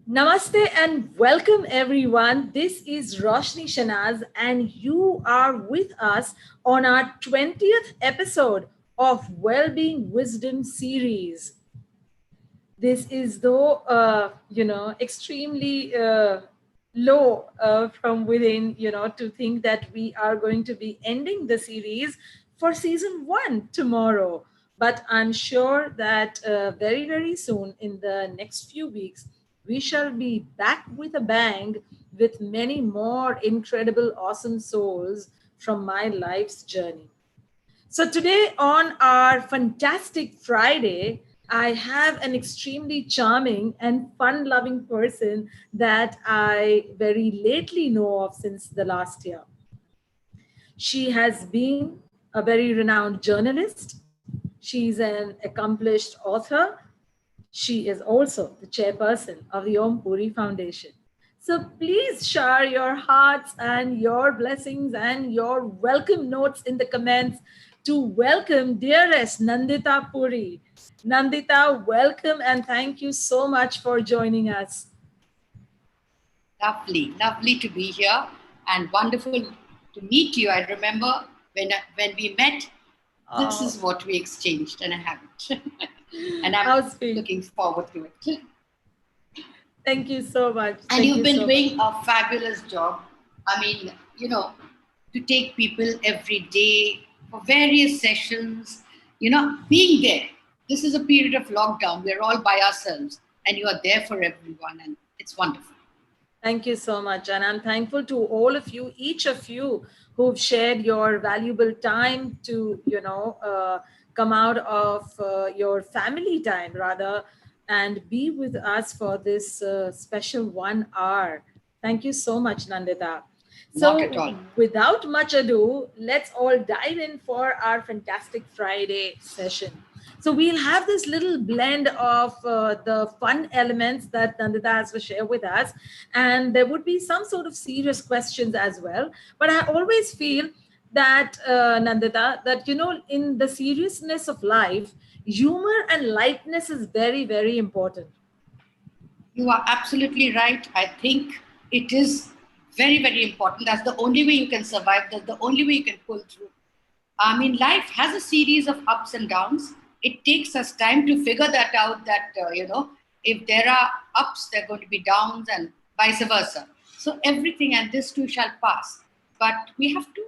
Namaste and welcome everyone. This is RoshaniShenazz and you are with us on our 20th episode of Wellbeing Wisdom series. This is though, extremely low from within, to think that we are going to be ending the series for season one tomorrow. But I'm sure that very, very soon, in the next few weeks, we shall be back with a bang with many more incredible, awesome souls from my life's journey. So, today on our Fantastic Friday, I have an extremely charming and fun loving person that I very lately know of since the last year. She has been a very renowned journalist, she's an accomplished author, she is also the chairperson of the Om Puri Foundation. So please share your hearts and your blessings and your welcome notes in the comments to welcome dearest Nandita Puri. Nandita, welcome and thank you so much for joining us. Lovely to be here and wonderful to meet you. I remember when we met, this is what we exchanged and I have it. And I'm looking forward to it. Thank you so much. And you've been doing a fabulous job. I mean, to take people every day for various sessions, being there. This is a period of lockdown. We're all by ourselves and you are there for everyone and it's wonderful. Thank you so much. And I'm thankful to all of you, each of you who've shared your valuable time to, come out of your family time rather and be with us for this special 1 hour. Thank you so much, Nandita. So without much ado, let's all dive in for our Fantastic Friday session. So we'll have this little blend of the fun elements that Nandita has to share with us. And there would be some sort of serious questions as well. But I always feel that, Nandita, that, in the seriousness of life, humor and lightness is very, very important. You are absolutely right. I think it is very, very important. That's the only way you can survive. That's the only way you can pull through. I mean, life has a series of ups and downs. It takes us time to figure that out, that, if there are ups, there are going to be downs and vice versa. So everything and this too shall pass. But we have to,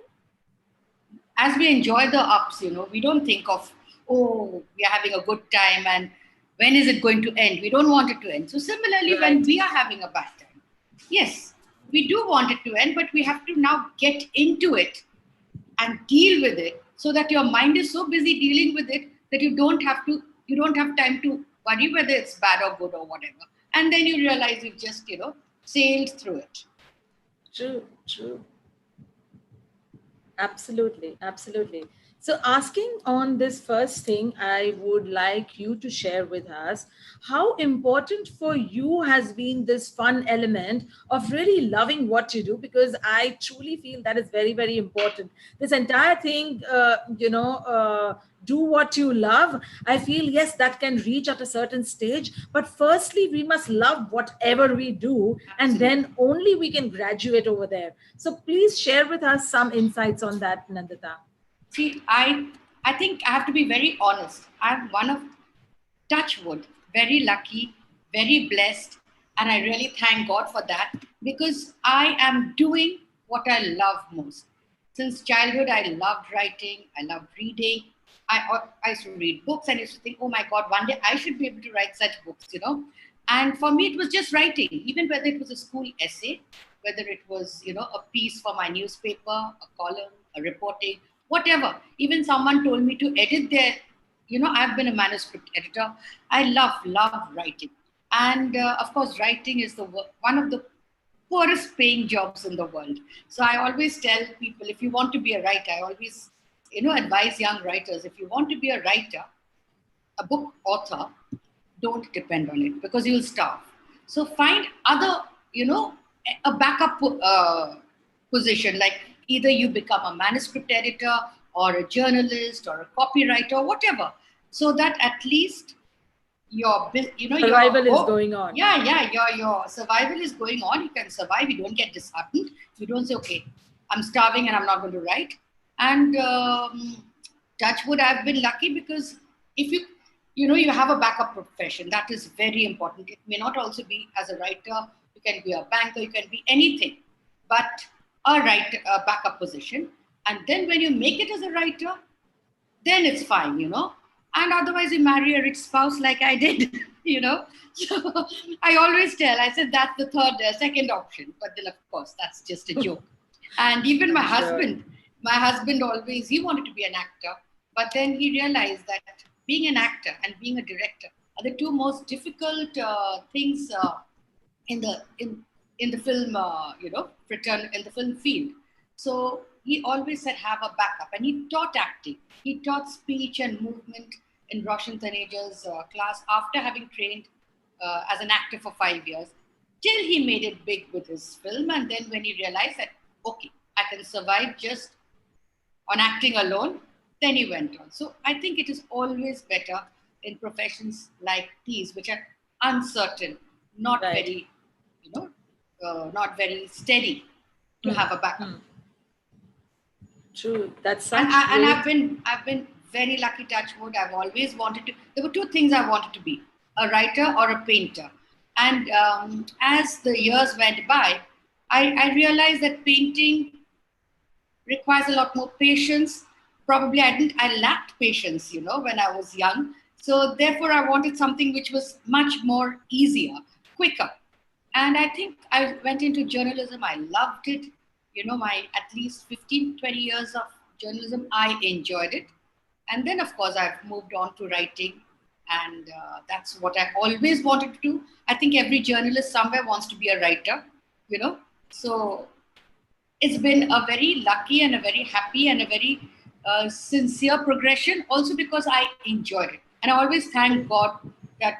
as we enjoy the ups, we don't think of, oh, we are having a good time and when is it going to end? We don't want it to end. So similarly, when we are having a bad time, yes, we do want it to end, but we have to now get into it and deal with it so that your mind is so busy dealing with it that you don't have time to worry whether it's bad or good or whatever. And then you realize you've just, sailed through it. True. Absolutely. So asking on this first thing, I would like you to share with us how important for you has been this fun element of really loving what you do, because I truly feel that is very, very important. This entire thing, do what you love. I feel, yes, that can reach at a certain stage, but firstly, we must love whatever we do, and then only we can graduate over there. So please share with us some insights on that, Nandita. See, I think I have to be very honest. I'm one of, touch wood, very lucky, very blessed, and I really thank God for that because I am doing what I love most. Since childhood, I loved writing, I loved reading. I used to read books and I used to think, oh my God, one day I should be able to write such books, And for me, it was just writing, even whether it was a school essay, whether it was, a piece for my newspaper, a column, a reporting, whatever. Even someone told me to edit their, I've been a manuscript editor. I love writing. And of course, writing is one of the poorest paying jobs in the world. So I always tell people, if you want to be a writer, I always, advise young writers, if you want to be a writer, a book author, don't depend on it because you'll starve. So find other, a backup position, like either you become a manuscript editor or a journalist or a copywriter, whatever, so that at least your Survival is hope. going on. Yeah, your survival is going on. You can survive. You don't get disheartened. You don't say, okay, I'm starving and I'm not going to write. And touch wood, I've been lucky because if you have a backup profession. That is very important. It may not also be as a writer. You can be a banker. You can be anything, but a backup position. And then when you make it as a writer, then it's fine. And otherwise, you marry a rich spouse like I did, you know. So I always tell, I said that's the second option. But then, of course, that's just a joke. And even I'm sure. my husband always, he wanted to be an actor. But then he realized that being an actor and being a director are the two most difficult things in the in in the film, in the film field. So he always said have a backup, and he taught acting. He taught speech and movement in RoshaniShenazz class after having trained as an actor for 5 years, till he made it big with his film. And then when he realized that okay, I can survive just on acting alone, then he went on. So I think it is always better in professions like these, which are uncertain, not Right. very, not very steady, to Hmm. have a backup. Hmm. True. That's And such great. I've been very lucky. Touch wood. I've always wanted to. There were two things I wanted to be: a writer or a painter. And as the years went by, I realized that painting requires a lot more patience. Probably I lacked patience, when I was young. So therefore, I wanted something which was much more easier, quicker. And I think I went into journalism. I loved it. My at least 15, 20 years of journalism, I enjoyed it. And then, of course, I've moved on to writing. And that's what I always wanted to do. I think every journalist somewhere wants to be a writer, you know. So it's been a very lucky and a very happy and a very sincere progression, also because I enjoyed it. And I always thank God that,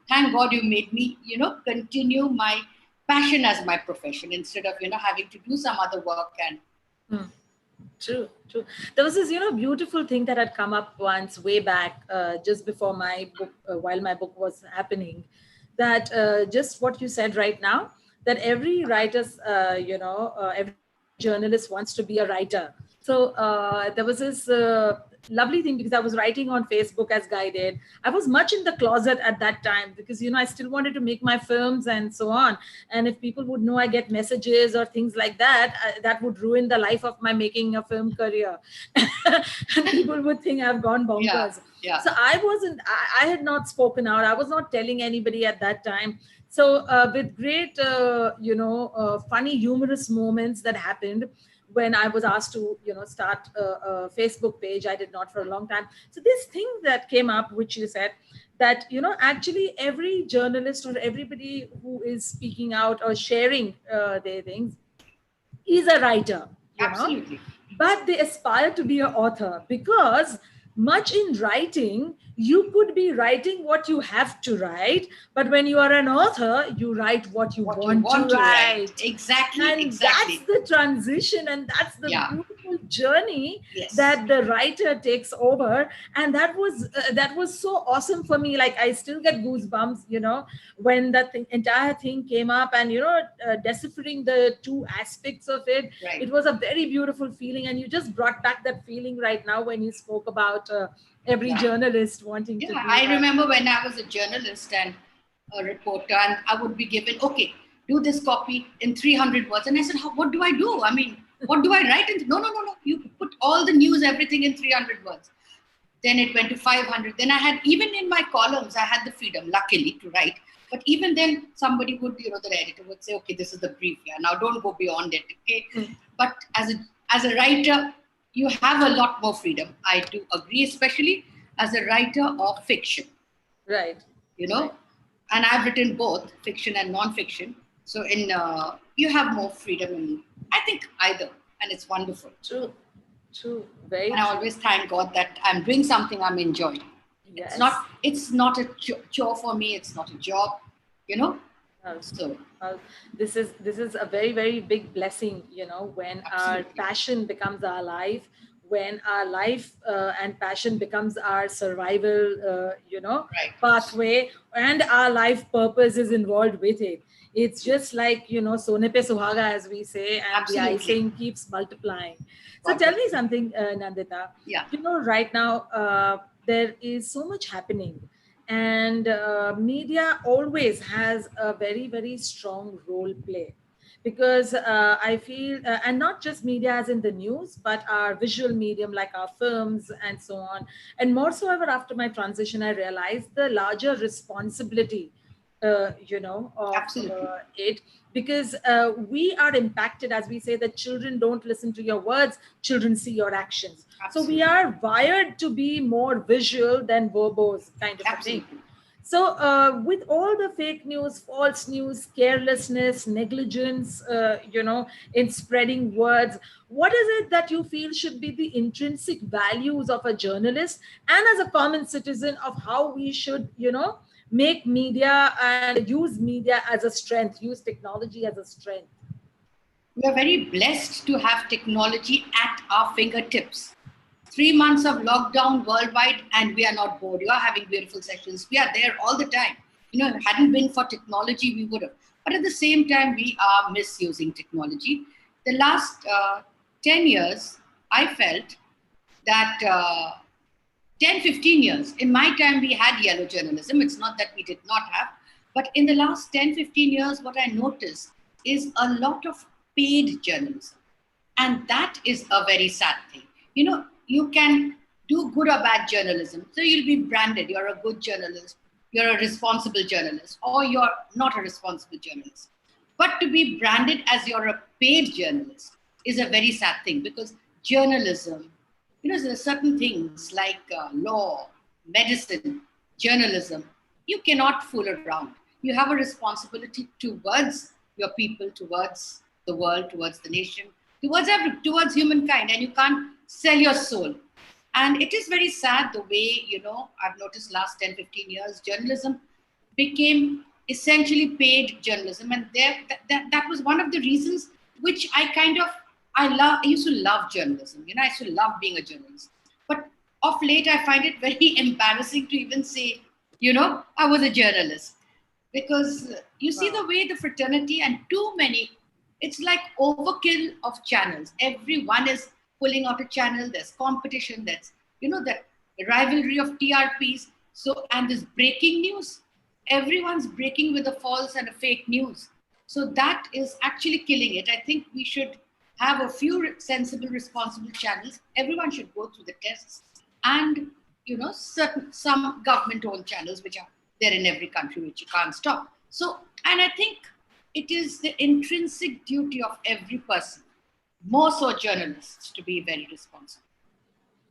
thank God you made me, continue my passion as my profession instead of, having to do some other work. And Hmm. True, true. There was this, beautiful thing that had come up once way back, just before my book, while my book was happening, that just what you said right now, that every writer's, every journalist wants to be a writer. So there was this lovely thing because I was writing on Facebook as guided. I was much in the closet at that time because, I still wanted to make my films and so on. And if people would know I get messages or things like that, that would ruin the life of my making a film career. And people would think I've gone yeah, bonkers. yeah, So I had not spoken out. I was not telling anybody at that time. So with great funny humorous moments that happened when I was asked to start a Facebook page. I did not for a long time. So this thing that came up, which you said, that actually every journalist or everybody who is speaking out or sharing their things is a writer, absolutely. but they aspire to be an author because much in writing, you could be writing what you have to write, but when you are an author, you write what you What you want to want to write. write. Exactly, And that's exactly. the transition, and that's the Yeah, beautiful journey yes. that the writer takes over. And that was so awesome for me. Like, I still get goosebumps when that entire thing came up, and deciphering the two aspects of it. Right. It was a very beautiful feeling, and you just brought back that feeling right now when you spoke about every Yeah. journalist wanting to Yeah, be I a. remember when I was a journalist and a reporter, and I would be given, okay, do this copy in 300 words. And I said, what do I do? I mean, what do I write? No, no, no, no. You put all the news, everything in 300 words. Then it went to 500. Then I had, even in my columns, I had the freedom, luckily, to write. But even then, somebody would, the editor would say, okay, this is the brief here. Now don't go beyond it, okay? But as a writer, you have a lot more freedom. I do agree, especially as a writer of fiction, Right, you know. right. And I've written both fiction and non-fiction. So you have more freedom in, I think, either, and it's wonderful. True, true, very And I true. always thank God that I'm doing something I'm enjoying. It's Yes. not it's not a chore for me. It's not a job, you know. Well, So well, this is a very very big blessing when our absolutely, passion becomes our life, when our life and passion becomes our survival, Right. pathway, and our life purpose is involved with it. It's just like, sone pe suhaga, as we say, and the Absolutely. icing keeps multiplying. So God tell bless. me something, Nandita. Yeah. Right now, there is so much happening, and media always has a very, very strong role play, because I feel, and not just media as in the news, but our visual medium like our films and so on. And more so ever, after my transition, I realized the larger responsibility, of Absolutely. it, because we are impacted, as we say, that children don't listen to your words, children see your actions. So we Absolutely. are wired to be more visual than verbose, kind of a thing. Absolutely. So, with all the fake news, false news, carelessness, negligence, in spreading words, what is it that you feel should be the intrinsic values of a journalist and as a common citizen of how we should, make media and use media as a strength, use technology as a strength? We are very blessed to have technology at our fingertips. 3 months of lockdown worldwide, and we are not bored. You are having beautiful sessions. We are there all the time. If it hadn't been for technology, we would have. But at the same time, we are misusing technology. The last 10 years, I felt that 10, 15 years, in my time, we had yellow journalism. It's not that we did not have. But in the last 10, 15 years, what I noticed is a lot of paid journalism. And that is a very sad thing. You can do good or bad journalism. So you'll be branded. You're a good journalist, you're a responsible journalist, or you're not a responsible journalist. But to be branded as you're a paid journalist is a very sad thing, because journalism, there are certain things like law, medicine, journalism, you cannot fool around. You have a responsibility towards your people, towards the world, towards the nation, towards humankind, and you can't sell your soul. And it is very sad the way, I've noticed last 10, 15 years, journalism became essentially paid journalism. And that was one of the reasons which I used to love journalism. I used to love being a journalist. But of late, I find it very embarrassing to even say, I was a journalist. Because you see Wow. the way the fraternity and too many, it's like overkill of channels. Everyone is pulling out a channel. There's competition. That rivalry of TRPs. So, and this breaking news, everyone's breaking with a false and a fake news. So that is actually killing it. I think we should have a few sensible, responsible channels. Everyone should go through the tests, and some government-owned channels which are there in every country, which you can't stop. So, and I think it is the intrinsic duty of every person, more so journalists, to be very responsible.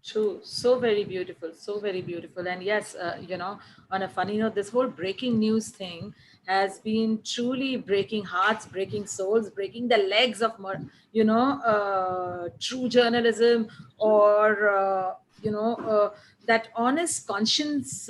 True. So very beautiful. So very beautiful. And yes, on a funny note, this whole breaking news thing has been truly breaking hearts, breaking souls, breaking the legs of more, true journalism, or, that honest conscience,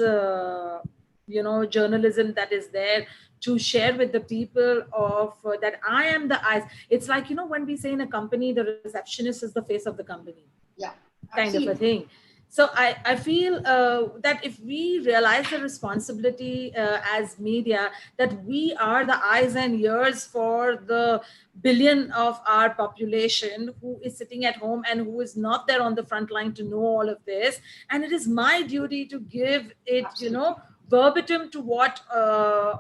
journalism that is there to share with the people of that I am the eyes. It's like, when we say in a company, the receptionist is the face of the company, Yeah, kind of a absolutely. thing. So I feel that if we realize the responsibility as media, that we are the eyes and ears for the billion of our population who is sitting at home and who is not there on the front line to know all of this, and it is my duty to give it, Absolutely. verbatim to what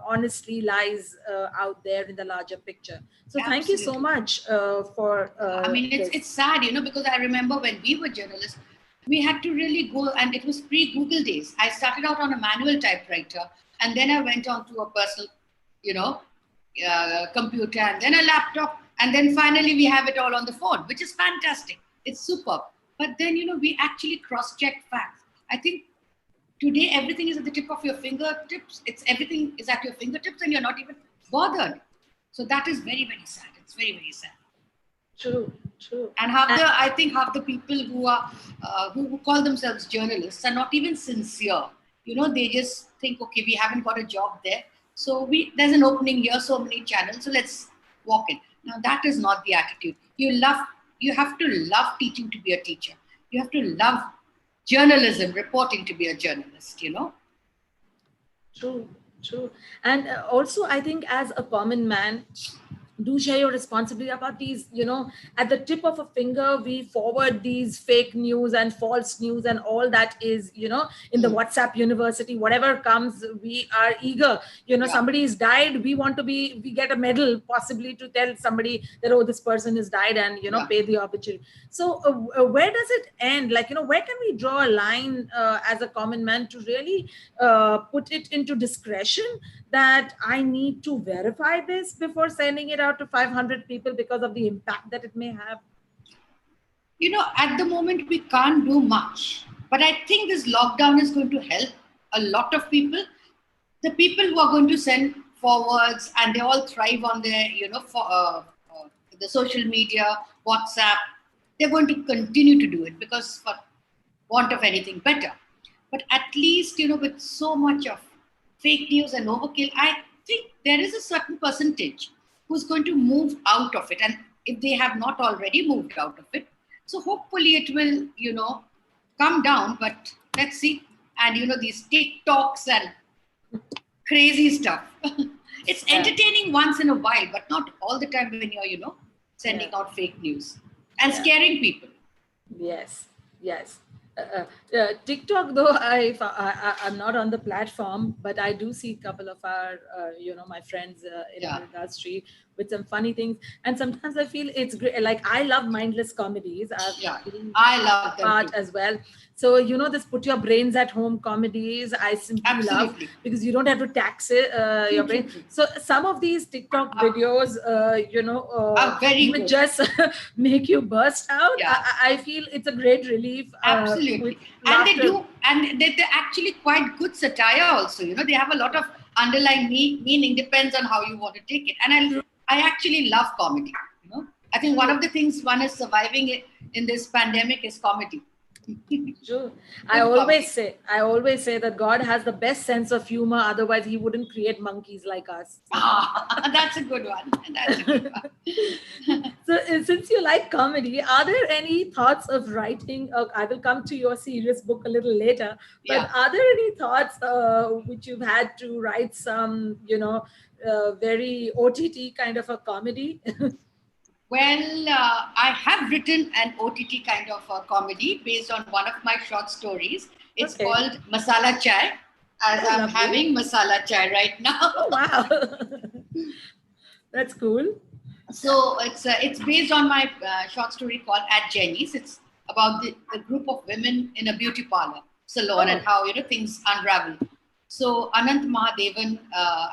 honestly lies out there in the larger picture. So thank you so Absolutely. much for I mean, it's this. sad, because I remember when we were journalists, we had to really go, and it was pre-Google days. I started out on a manual typewriter, and then I went on to a personal, you know, computer, and then a laptop, and then finally we have it all on the phone, which is fantastic. It's superb. But then, we actually cross-check facts. I think today everything is at the tip of your fingertips. Everything is at your fingertips, and you're not even bothered. So that is very, very sad. It's very, very sad. True, true. And I think half the people who call themselves journalists are not even sincere. They just think, okay, we haven't got a job there, so there's an opening here, so many channels, so let's walk in. Now that is not the attitude. You have to love teaching to be a teacher. You have to love journalism, reporting to be a journalist, you know. True, true. And also, I think as a common man, do share your responsibility about these, at the tip of a finger we forward these fake news and false news and all that is, in the Mm. WhatsApp university, whatever comes, we are eager, Yeah, somebody is died, we get a medal possibly to tell somebody that, oh, this person is died, and yeah. pay the obituary. So where does it end? Like, where can we draw a line as a common man to really put it into discretion, that I need to verify this before sending it out to 500 people because of the impact that it may have? You know, at the moment we can't do much, but I think this lockdown is going to help a lot of people. The people who are going to send forwards, and they all thrive on their, the social media, WhatsApp, they're going to continue to do it because for want of anything better. But at least, with so much of fake news and overkill, I think there is a certain percentage who's going to move out of it. And if they have not already moved out of it, so hopefully it will, come down. But let's see. And, these TikToks and crazy stuff. It's Yeah, entertaining once in a while, but not all the time when you're, sending yeah, out fake news and yeah. scaring people. Yes, yes. TikTok, though, I'm not on the platform, but I do see a couple of our, my friends in Yeah, our industry with some funny things. And sometimes I feel it's great. Like, I love mindless comedies. I've yeah. been I a love them part too. as well. So, this put your brains at home comedies, I simply love, Absolutely. because you don't have to tax it, your True, true, brain. true. So some of these TikTok Are, videos, are very would good. just make you burst out. Yeah, I feel it's a great relief with absolutely. And they laughter. do, and they're actually quite good satire also. They have a lot of underlying meaning, depends on how you want to take it. And True, I actually love comedy. I think one true. of the things one is surviving in this pandemic is comedy. True. Good comedy. I always say that God has the best sense of humor. Otherwise, He wouldn't create monkeys like us. Ah, that's a good one. That's a good one. So, since you like comedy, are there any thoughts of writing? I will come to your serious book a little later. But Yeah. are there any thoughts which you've had to write some, very OTT kind of a comedy? Well, I have written an OTT kind of a comedy based on one of my short stories. It's Okay. called Masala Chai, as Oh, I'm lovely. having masala chai right now. Oh, wow. That's cool. So it's based on my short story called At Jenny's. It's about the group of women in a beauty parlor salon and Oh, how things unravel. So Anant Mahadevan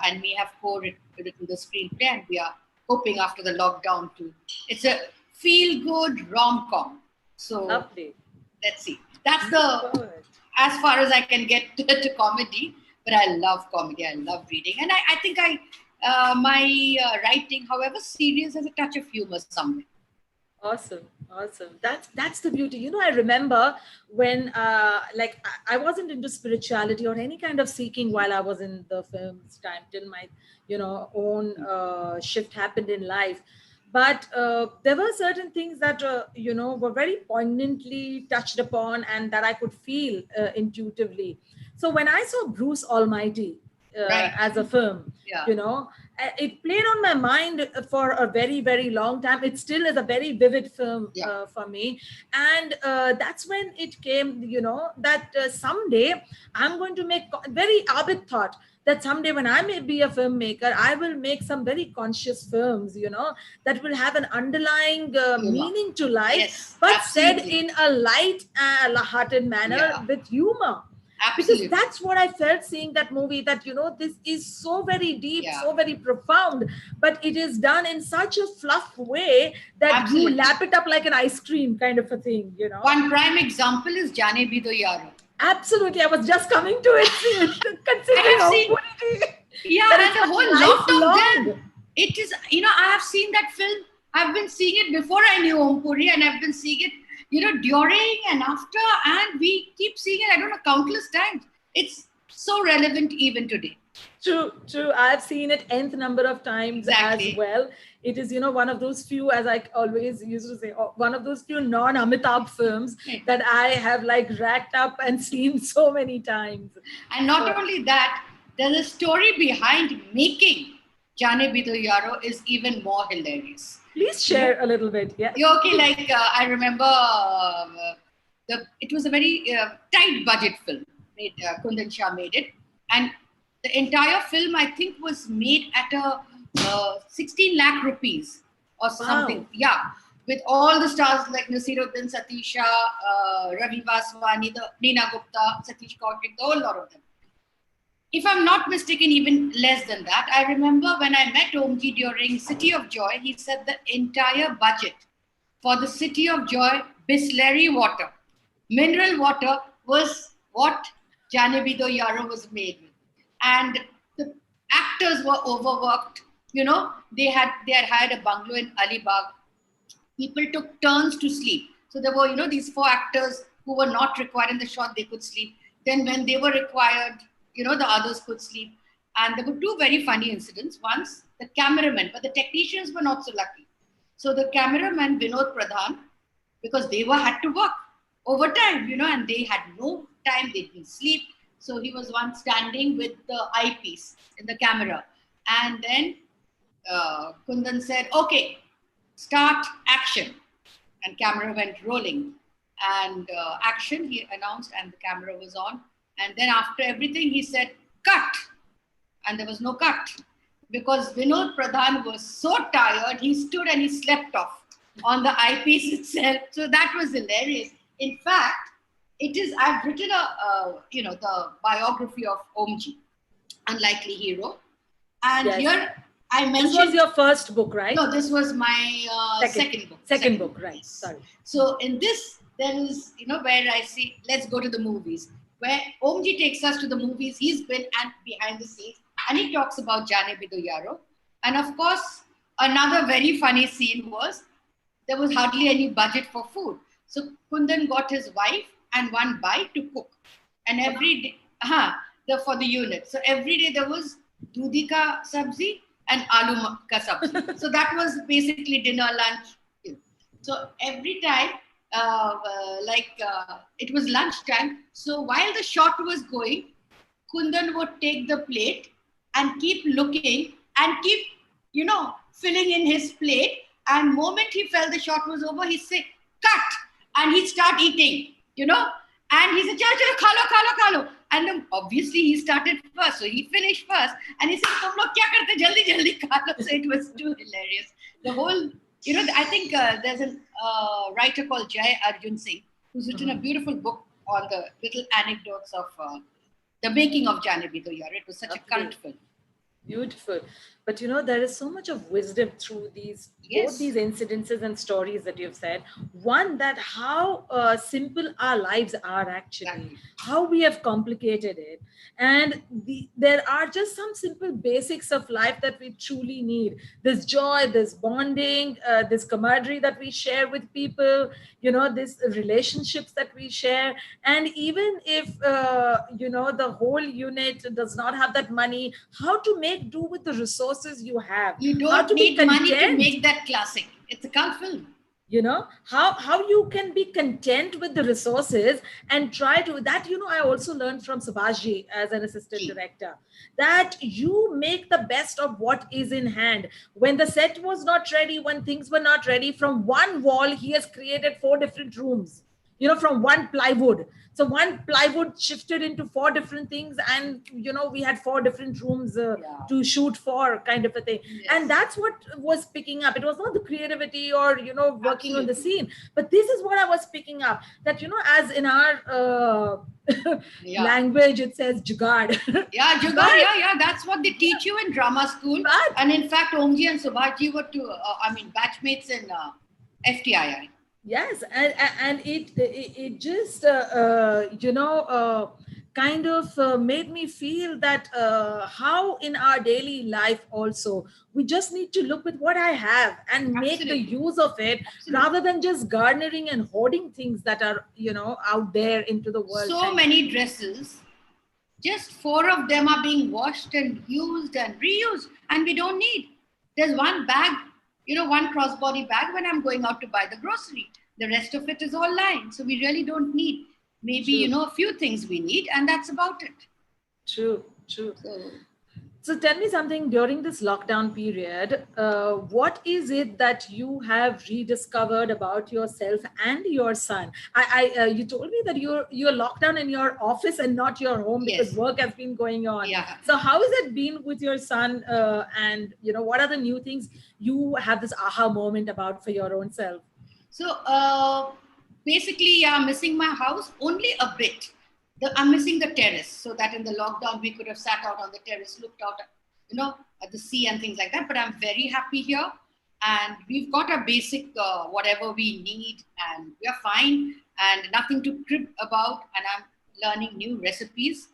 and me have co-written the screenplay, and we are hoping after the lockdown to. It's a feel-good rom-com. So lovely. let's see. That's Look the forward. as far as I can get to comedy, but I love comedy. I love reading, and I think my writing, however serious, has a touch of humor somewhere. Awesome, awesome. That's the beauty. I remember when like I wasn't into spirituality or any kind of seeking while I was in the film's time till my own shift happened in life. But there were certain things that were very poignantly touched upon and that I could feel intuitively. So when I saw Bruce Almighty Right? as a film, Yeah, it played on my mind for a very very long time. It still is a very vivid film yeah, for me. And that's when it came, that someday I'm going to make very Abid thought that someday when I may be a filmmaker, I will make some very conscious films, that will have an underlying humor. meaning to life, Yes, but said absolutely. in a light hearted manner Yeah, with humor. Because absolutely. that's what I felt seeing that movie, that this is so very deep, Yeah, so very profound, but it is done in such a fluff way that you absolutely. lap it up like an ice cream kind of a thing. One prime example is Jane Bhi Do Yaro. Absolutely, I was just coming to it. I Considering have how seen, good it is, yeah, that it's and the such whole lot of them. lifelong. It is, I have seen that film. I've been seeing it before I knew Om Puri, and I've been seeing it, during and after, and we keep seeing it, I don't know, countless times. It's so relevant even today. True, true. I've seen it nth number of times as Exactly. well. It is, one of those few, as I always used to say, one of those few non-Amitabh films Right. that I have like racked up and seen so many times. And not So, only that, there's a story behind making Jane Bido Yaro is even more hilarious. please You know, share a little bit. Yeah. yeah, okay, like I remember it was a very tight budget film. Kundan Shah made it, and the entire film I think was made at a 16 lakh rupees or something. Wow. Yeah, with all the stars like Nasiruddin, Satisha, Ravi Vaswani, the Neena Gupta, Satish Kaushik, the whole lot of them. If I'm not mistaken, even less than that. I remember when I met Omji during City of Joy, he said the entire budget for the City of Joy Bisleri water, mineral water, was what Janabido Yaro was made with. And the actors were overworked. They had hired a bungalow in Alibag. People took turns to sleep. So there were, these four actors who were not required in the shot, they could sleep. Then when they were required, the others could sleep. And there were two very funny incidents. Once, the cameraman, but the technicians were not so lucky. So the cameraman, Vinod Pradhan, because they had to work overtime, and they had no time, they didn't sleep. So he was once standing with the eyepiece in the camera. And then Kundan said, okay, start action. And camera went rolling. And action, he announced, and the camera was on. And then after everything, he said, cut. And there was no cut. Because Vinod Pradhan was so tired, he stood and he slept off on the eyepiece itself. So that was hilarious. In fact, I've written the biography of Omji, Unlikely Hero. And Yes. here I mentioned. This was your first book, right? No, this was my second book. Second book, right. Sorry. So in this, there is, where I see, let's go to the movies, where Omji takes us to the movies. He's been behind the scenes, and he talks about Jane Bido Yaro. And of course, another very funny scene was, there was hardly any budget for food. So Kundan got his wife and one bite to cook. And every day, for the unit. So every day there was dudi ka sabzi and aloo ka sabzi. So that was basically dinner, lunch. So every time, it was lunchtime. So while the shot was going, Kundan would take the plate and keep looking and keep, filling in his plate. And moment he felt the shot was over, he said, cut. And he'd start eating, And he said, chalo, khalo. And then obviously he started first. So he finished first. And he said, tum log kya karte? Jaldi khalo. So it was too hilarious. The whole, I think there's a writer called Jai Arjun Singh, who's written a beautiful book on the little anecdotes of the making of Jane Bido Yaro. It was such a cult film. Beautiful. But there is so much of wisdom through both these incidences and stories that you've said. One, that how simple our lives are actually, how we have complicated it. And there are just some simple basics of life that we truly need. This joy, this bonding, this camaraderie that we share with people, this relationships that we share. And even if, the whole unit does not have that money, how to make do with the resources you have. You don't need money to make that classic. It's a cult film. How you can be content with the resources and try to that. I also learned from Subhashji as an assistant director, that you make the best of what is in hand. When the set was not ready, when things were not ready, from one wall he has created 4 different rooms, from one plywood. So one plywood shifted into 4 different things, and we had 4 different rooms to shoot for, kind of a thing. Yes. And that's what was picking up. It was not the creativity or working on the scene, but this is what I was picking up, that as in our language it says jugaad. Jugaad. Yeah, that's what they teach you in drama school. And in fact, Omji and Subhashji were batchmates in FTII. Yes, and it just kind of made me feel that how in our daily life also we just need to look with what I have and make the use of it, rather than just garnering and hoarding things that are out there into the world. So many dresses just 4 of them are being washed and used and reused, and we don't need. There's one bag, one crossbody bag when I'm going out to buy the grocery. The rest of it is all lying. So we really don't need. Maybe, True. a few things we need, and that's about it. True, true. So, So tell me something during this lockdown period. What is it that you have rediscovered about yourself and your son? You told me that you're locked down in your office and not your home because yes. work has been going on. Yeah. So how has it been with your son? And what are the new things you have this aha moment about for your own self? So basically, yeah, I'm missing my house only a bit. I'm missing the terrace, so that in the lockdown we could have sat out on the terrace, looked out, at the sea and things like that. But I'm very happy here, and we've got a basic whatever we need, and we are fine, and nothing to crib about. And I'm learning new recipes.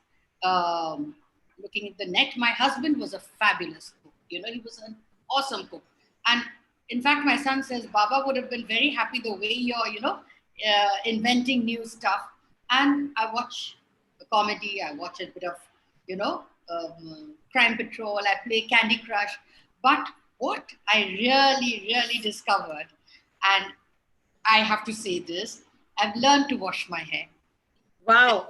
Looking at the net, my husband was a fabulous cook. He was an awesome cook, and in fact, my son says, Baba would have been very happy the way you're, inventing new stuff. And I watch a comedy, I watch a bit of, Crime Patrol, I play Candy Crush. But what I really, really discovered, and I have to say this, I've learned to wash my hair. Wow.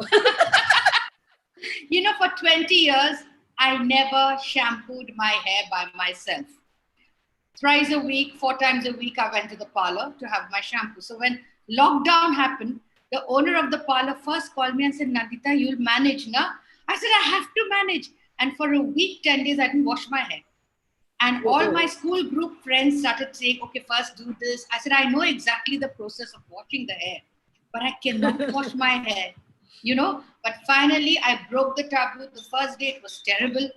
For 20 years, I never shampooed my hair by myself. Thrice a week, 4 times a week, I went to the parlor to have my shampoo. So when lockdown happened, the owner of the parlor first called me and said, Nandita, you'll manage, na? I said, I have to manage. And for a week, 10 days, I didn't wash my hair. And all my school group friends started saying, okay, first do this. I said, I know exactly the process of washing the hair, but I cannot wash my hair, But finally, I broke the taboo. The first day, it was terrible.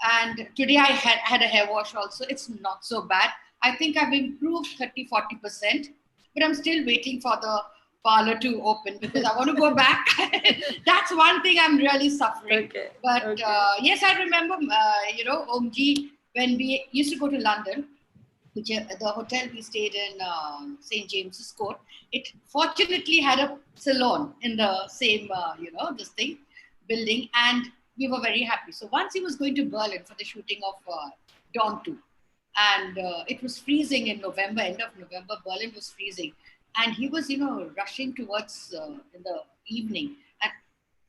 And today I had a hair wash also. It's not so bad. I think I've improved 30-40%, but I'm still waiting for the parlor to open because I want to go back. That's one thing I'm really suffering. Okay. But Okay. yes, I remember, Omji, when we used to go to London, which the hotel we stayed in, St. James's Court, it fortunately had a salon in the same, this thing, building. And we were very happy. So once he was going to Berlin for the shooting of Dawn 2. And it was freezing in November, end of November. Berlin was freezing. And he was, rushing towards in the evening. And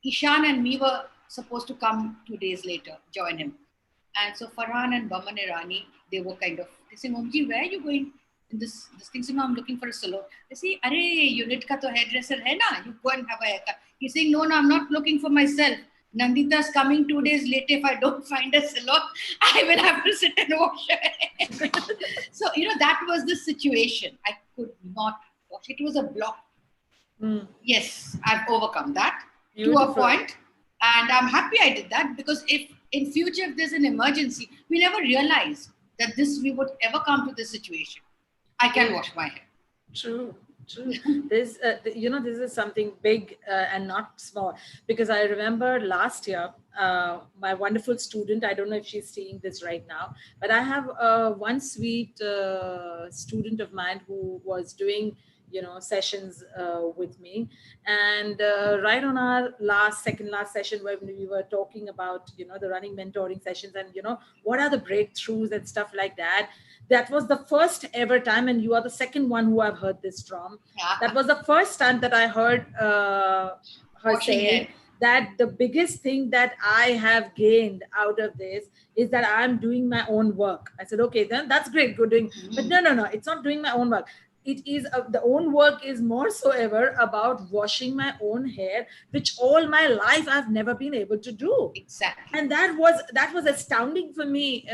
Ishan and me were supposed to come 2 days later, join him. And so Farhan and Baman Irani, they were kind of, they say, Momji, where are you going? In this thing, so I'm looking for a salon. They say, Arey, unit ka to hairdresser hai na? You go and have a haircut. He's saying, no, I'm not looking for myself. Nandita's coming 2 days later. If I don't find a salon, I will have to sit and wash her hair. So, that was the situation. I could not wash. It was a block. Yes, I've overcome that to a point. And I'm happy I did that because if in future, if there's an emergency, we never realized that we would ever come to this situation. I can wash my hair. True. This this is something big and not small, because I remember last year my wonderful student, I don't know if she's seeing this right now, but I have one sweet student of mine who was doing sessions with me, and right on our second last session, when we were talking about the running mentoring sessions and what are the breakthroughs and stuff like that. That was the first ever time, and you are the second one who I've heard this from. Yeah. That was the first time that I heard her saying that the biggest thing that I have gained out of this is that I'm doing my own work. I said, okay, then that's great, good doing. But no, it's not doing my own work. It is the own work is more so ever about washing my own hair, which all my life I've never been able to do. Exactly. And that was astounding for me,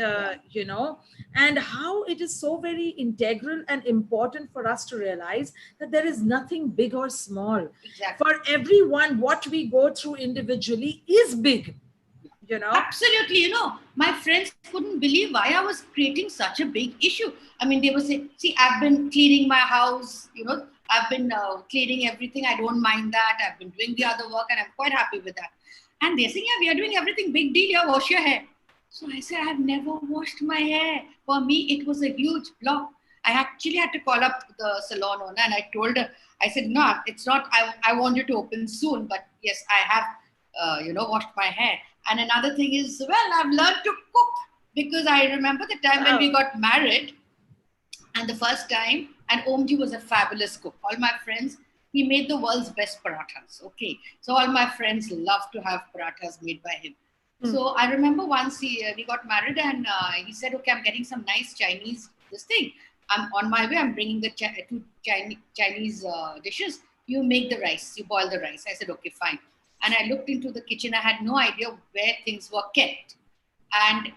and how it is so very integral and important for us to realize that there is nothing big or small. Exactly. For everyone, what we go through individually is big. Absolutely. My friends couldn't believe why I was creating such a big issue. I mean, they would say, see, I've been cleaning my house, I've been cleaning everything. I don't mind that. I've been doing the other work and I'm quite happy with that. And they're saying, yeah, we are doing everything. Big deal. Yeah, wash your hair. So I said, I've never washed my hair. For me, it was a huge block. I actually had to call up the salon owner and I told her, I said, no, it's not, I want you to open soon. But yes, I have washed my hair. And another thing is, well, I've learned to cook because I remember the time when we got married, and the first time, and Omji was a fabulous cook. All my friends, he made the world's best parathas. Okay, so all my friends love to have parathas made by him. So I remember once we got married, and he said, "Okay, I'm getting some nice Chinese this thing. I'm on my way. I'm bringing the two Chinese dishes. You make the rice. You boil the rice." I said, "Okay, fine." And I looked into the kitchen. I had no idea where things were kept, and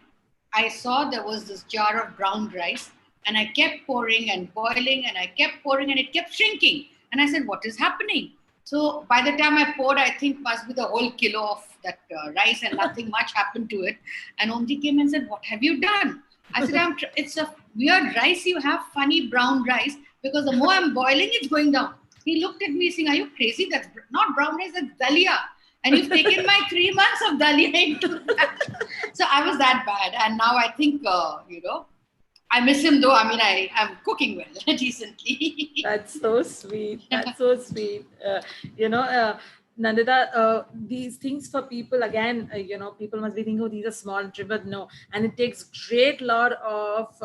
I saw there was this jar of brown rice, and I kept pouring and boiling, and I kept pouring, and it kept shrinking. And I said, "What is happening?" So by the time I poured, I think must be the whole kilo of that rice, and nothing much happened to it. And Omji came and said, "What have you done?" I said, "It's a weird rice. You have funny brown rice because the more I'm boiling, it's going down." He looked at me saying, "Are you crazy? That's not brown rice, that's dalia. And you've taken my 3 months of dalia into that." So I was that bad. And now I think, I miss him though. I mean, I'm cooking well, decently. That's so sweet. That's so sweet. Nandita, these things for people, again, people must be thinking, oh, these are small, trivial. No. And it takes great lot of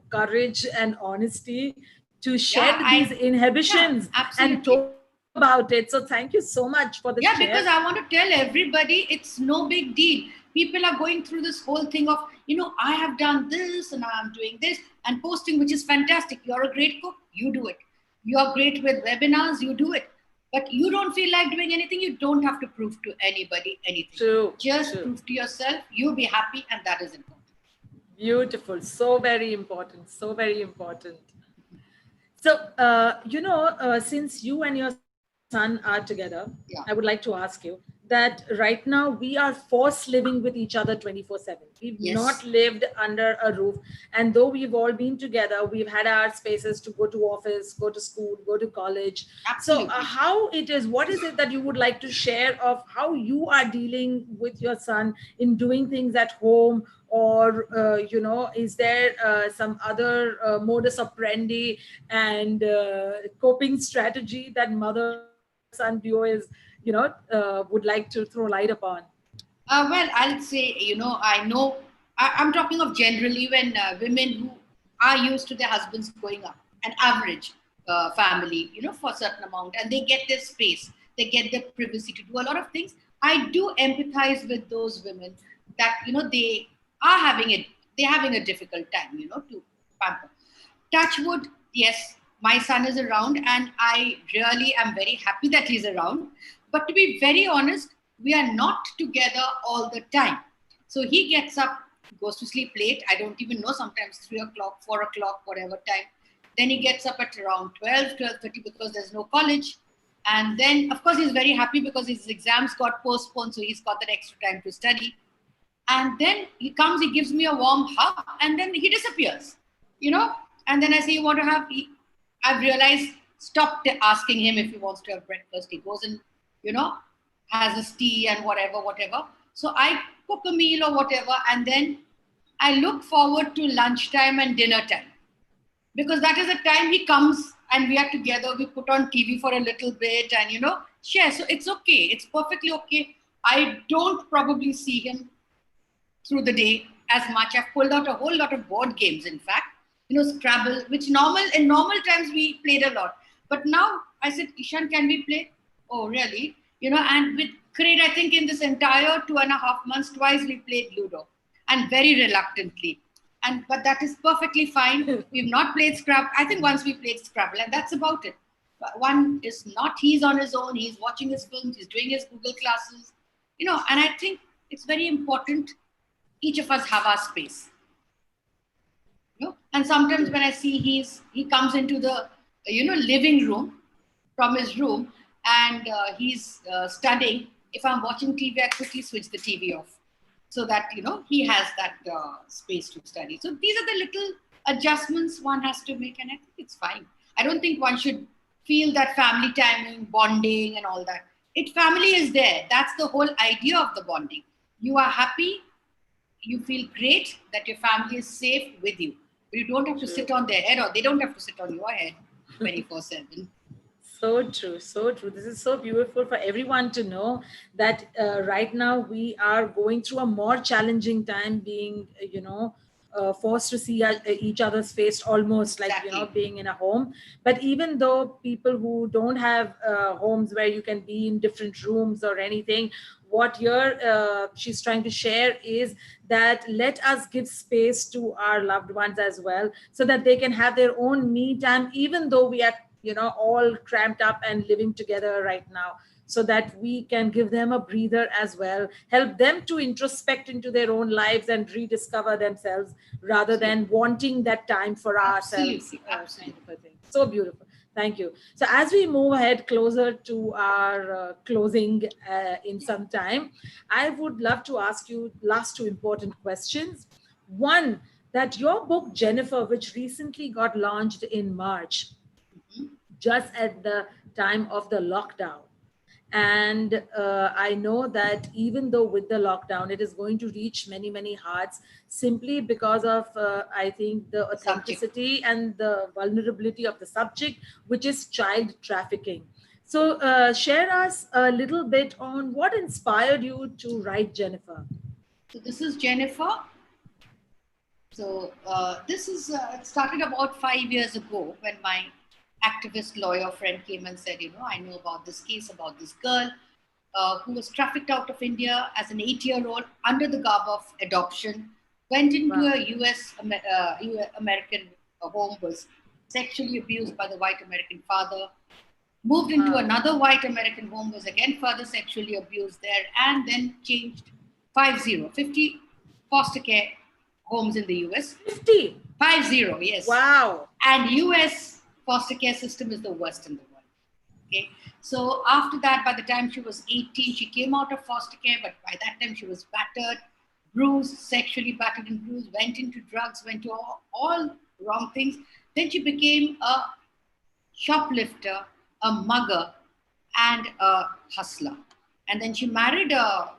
courage and honesty to shed these inhibitions and talk about it. So thank you so much for this share. Yeah, because I want to tell everybody it's no big deal. People are going through this whole thing of, I have done this and I'm doing this and posting, which is fantastic. You're a great cook, you do it. You're great with webinars, you do it. But you don't feel like doing anything, you don't have to prove to anybody anything. Just prove to yourself, you'll be happy, and that is important. Beautiful. So very important. So very important. So, since you and your son are together, I would like to ask you that right now we are forced living with each other 24/7. We've not lived under a roof. And though we've all been together, we've had our spaces to go to office, go to school, go to college. Absolutely. So, what is it that you would like to share of how you are dealing with your son in doing things at home? Or is there some other modus operandi and coping strategy that mother son duo is would like to throw light upon? Well, I'll say, I know, I'm talking of generally when women who are used to their husbands going up, an average family, for a certain amount, and they get their space, they get their privacy to do a lot of things. I do empathize with those women that, they are they're having a difficult time, to pamper. Touch wood, yes, my son is around, and I really am very happy that he's around. But to be very honest, we are not together all the time. So he gets up, goes to sleep late. I don't even know, sometimes 3 o'clock, 4 o'clock, whatever time. Then he gets up at around 12:30 because there's no college. And then, of course, he's very happy because his exams got postponed. So he's got that extra time to study. And then he comes, he gives me a warm hug, and then he disappears, And then I say, "You want to have," I've realized, stop asking him if he wants to have breakfast. He goes and, has his tea and whatever. So I cook a meal or whatever, and then I look forward to lunchtime and dinner time. Because that is the time he comes and we are together, we put on TV for a little bit and, share. So it's okay. It's perfectly okay. I don't probably see him through the day as much. I've pulled out a whole lot of board games, in fact, Scrabble, which in normal times we played a lot. But now I said, "Ishan, can we play?" "Oh, really?" And with Craig, I think in this entire 2.5 months, twice we played Ludo, and very reluctantly. But that is perfectly fine. We've not played Scrabble. I think once we played Scrabble, and that's about it. One is not, he's on his own, he's watching his films, he's doing his Google classes, and I think it's very important each of us have our space. And sometimes when I see he comes into the living room from his room, and he's studying. If I'm watching TV, I quickly switch the TV off so that he has that space to study. So these are the little adjustments one has to make, and I think it's fine. I don't think one should feel that family timing, bonding, and all that. Family is there. That's the whole idea of the bonding. You are happy. You feel great that your family is safe with you. But you don't have to sit on their head, or they don't have to sit on your head 24/7. So true, so true. This is so beautiful for everyone to know that right now we are going through a more challenging time, being, forced to see each other's face, almost like, Exactly. being in a home. But even though people who don't have homes where you can be in different rooms or anything, what here she's trying to share is that let us give space to our loved ones as well, so that they can have their own me time, even though we are all cramped up and living together right now, so that we can give them a breather as well, help them to introspect into their own lives and rediscover themselves, rather than Absolutely. wanting that time for ourselves, Absolutely. kind Absolutely. of a thing. So beautiful. Thank you. So as we move ahead closer to our closing in some time, I would love to ask you last two important questions. One, that your book Jennifer, which recently got launched in March, Mhm. just at the time of the lockdown. And I know that even though with the lockdown, it is going to reach many, many hearts, simply because of, I think, the The subject. authenticity and the vulnerability of the subject, which is child trafficking. So, share us a little bit on what inspired you to write Jennifer. So this is Jennifer. So this is it started about 5 years ago when my activist lawyer friend came and said, I know about this case about this girl who was trafficked out of India as an 8-year-old under the garb of adoption, went into Wow. a American home, was sexually abused by the white American father, moved into Wow. another white American home, was again further sexually abused there, and then changed 50 foster care homes in the US. 50. 50, yes. Wow. And US foster care system is the worst in the world. Okay. So after that, by the time she was 18, she came out of foster care, but by that time she was battered, bruised, sexually battered and bruised, went into drugs, went to all wrong things. Then she became a shoplifter, a mugger, and a hustler. And then she married a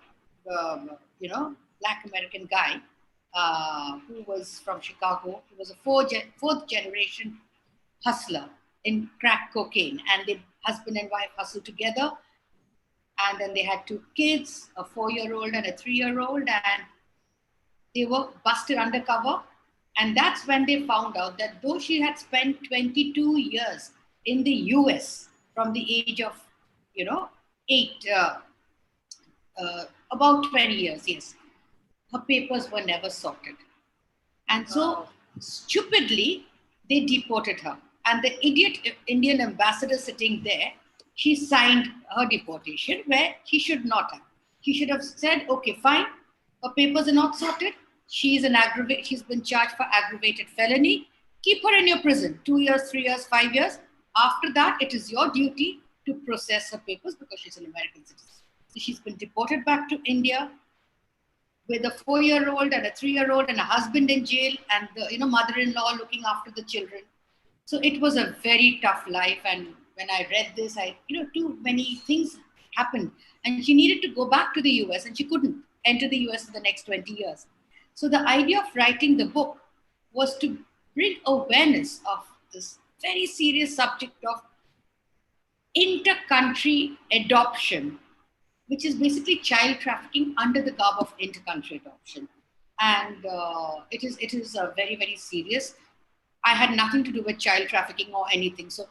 black American guy who was from Chicago. He was a fourth generation hustler in crack cocaine, and the husband and wife hustled together. And then they had two kids, a 4-year-old and a 3-year-old, and they were busted undercover. And that's when they found out that though she had spent 22 years in the US from the age of, you know, 8, about 20 years, yes, her papers were never sorted. And so, Wow. stupidly, they deported her. And the idiot Indian ambassador sitting there, she signed her deportation where she should not have. She should have said, okay, fine, her papers are not sorted. She's been charged for aggravated felony. Keep her in your prison 2 years, 3 years, 5 years. After that, it is your duty to process her papers because she's an American citizen. So she's been deported back to India with a 4-year-old and a 3-year-old and a husband in jail and the mother-in-law looking after the children. So it was a very tough life. And when I read this, too many things happened, and she needed to go back to the US, and she couldn't enter the US for the next 20 years. So the idea of writing the book was to bring awareness of this very serious subject of inter-country adoption, which is basically child trafficking under the garb of inter-country adoption. And it is very, very serious. I had nothing to do with child trafficking or anything. So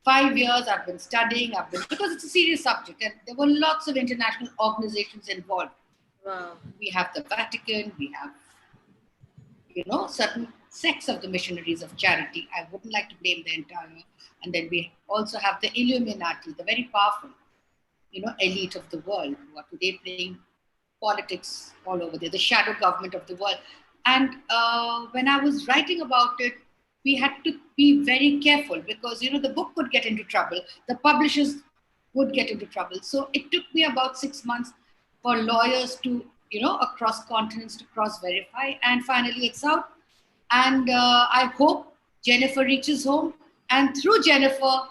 5 years I've been studying, because it's a serious subject, and there were lots of international organizations involved. Wow. We have the Vatican, we have certain sects of the missionaries of charity. I wouldn't like to blame the entire. And then we also have the Illuminati, the very powerful elite of the world who are today playing politics all over there, the shadow government of the world. And when I was writing about it, we had to be very careful because the book could get into trouble, the publishers would get into trouble. So it took me about 6 months for lawyers to across continents to cross verify, and finally it's out. And I hope Jennifer reaches home, and through Jennifer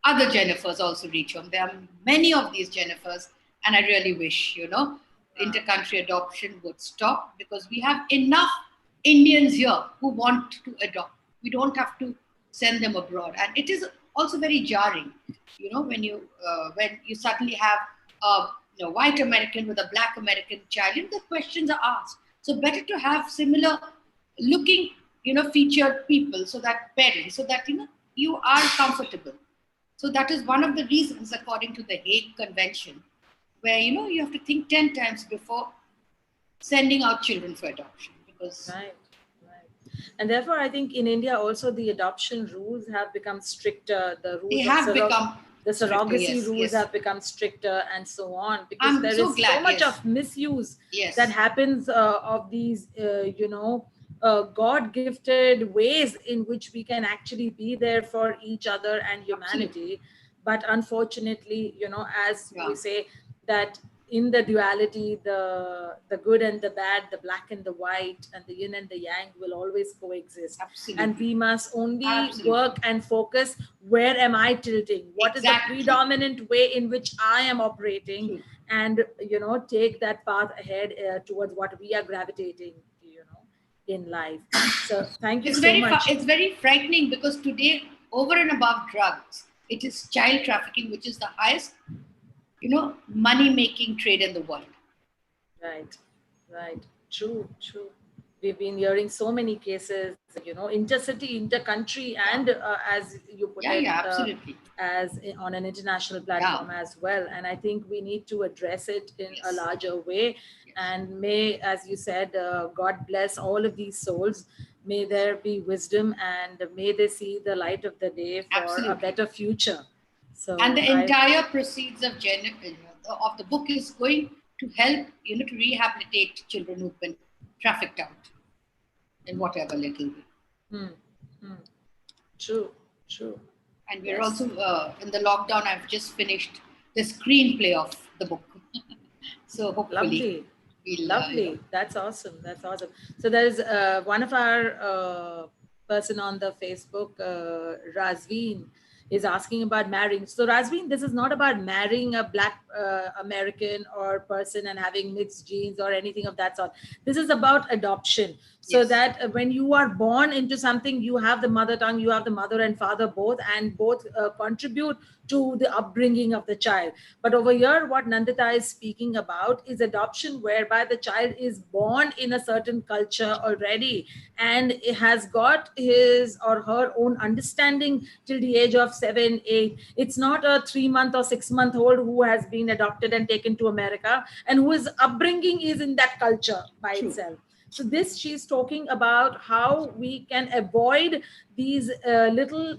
other Jennifers also reach home. There are many of these Jennifers, and I really wish, intercountry adoption would stop, because we have enough Indians here who want to adopt. We don't have to send them abroad. And it is also very jarring. When you suddenly have a white American with a black American child, the questions are asked. So better to have similar looking, featured people, so that parents, so that you are comfortable. So that is one of the reasons, according to the Hague Convention, where you have to think 10 times before sending out children for adoption, because Right, right. And therefore, I think in India also the adoption rules have become stricter. The they rules of have become the stricter. surrogacy Yes, rules yes. have become stricter, and so on, because I'm there so is so glad. much Yes, of misuse that yes, happens of these, God-gifted ways in which we can actually be there for each other and absolutely. humanity. But unfortunately, as Yeah, we say, that in the duality, the good and the bad, the black and the white, and the yin and the yang will always coexist. And absolutely, we must only absolutely. work and focus, where am I tilting, what is the Exactly. predominant way in which I am operating, True. and take that path ahead towards what we are gravitating, in life. So thank you so much. It's very frightening, because today, over and above drugs, it is child trafficking, which is the highest, money making trade in the world. Right, right. True, true. We've been hearing so many cases, intercity, intercountry, Yeah, and as you put yeah, it, yeah, absolutely. on an international Yeah, platform as well. And I think we need to address it in a yes, larger way. yes, And may, as you said, God bless all of these souls. May there be wisdom, and may they see the light of the day for a absolutely. better future. And So the entire proceeds of of the book is going to help, to rehabilitate children who've been trafficked out in whatever little way. hmm, hmm, true, true. And we're Yes. also in the lockdown. I've just finished the screenplay of the book, so hopefully Lovely. we'll, Lovely. That's awesome. That's awesome. So there's one of our person on the Facebook, Razveen, is asking about marrying. So Razveen, this is not about marrying a black American or person and having mixed genes or anything of that sort. This is about adoption. So yes, that when you are born into something, you have the mother tongue, you have the mother and father both, and both contribute to the upbringing of the child. But over here, what Nandita is speaking about is adoption, whereby the child is born in a certain culture already, and it has got his or her own understanding till the age of 7, 8. It's not a 3 month or 6 month old who has been adopted and taken to America, and whose upbringing is in that culture by true, itself. So this, she's talking about how we can avoid these little,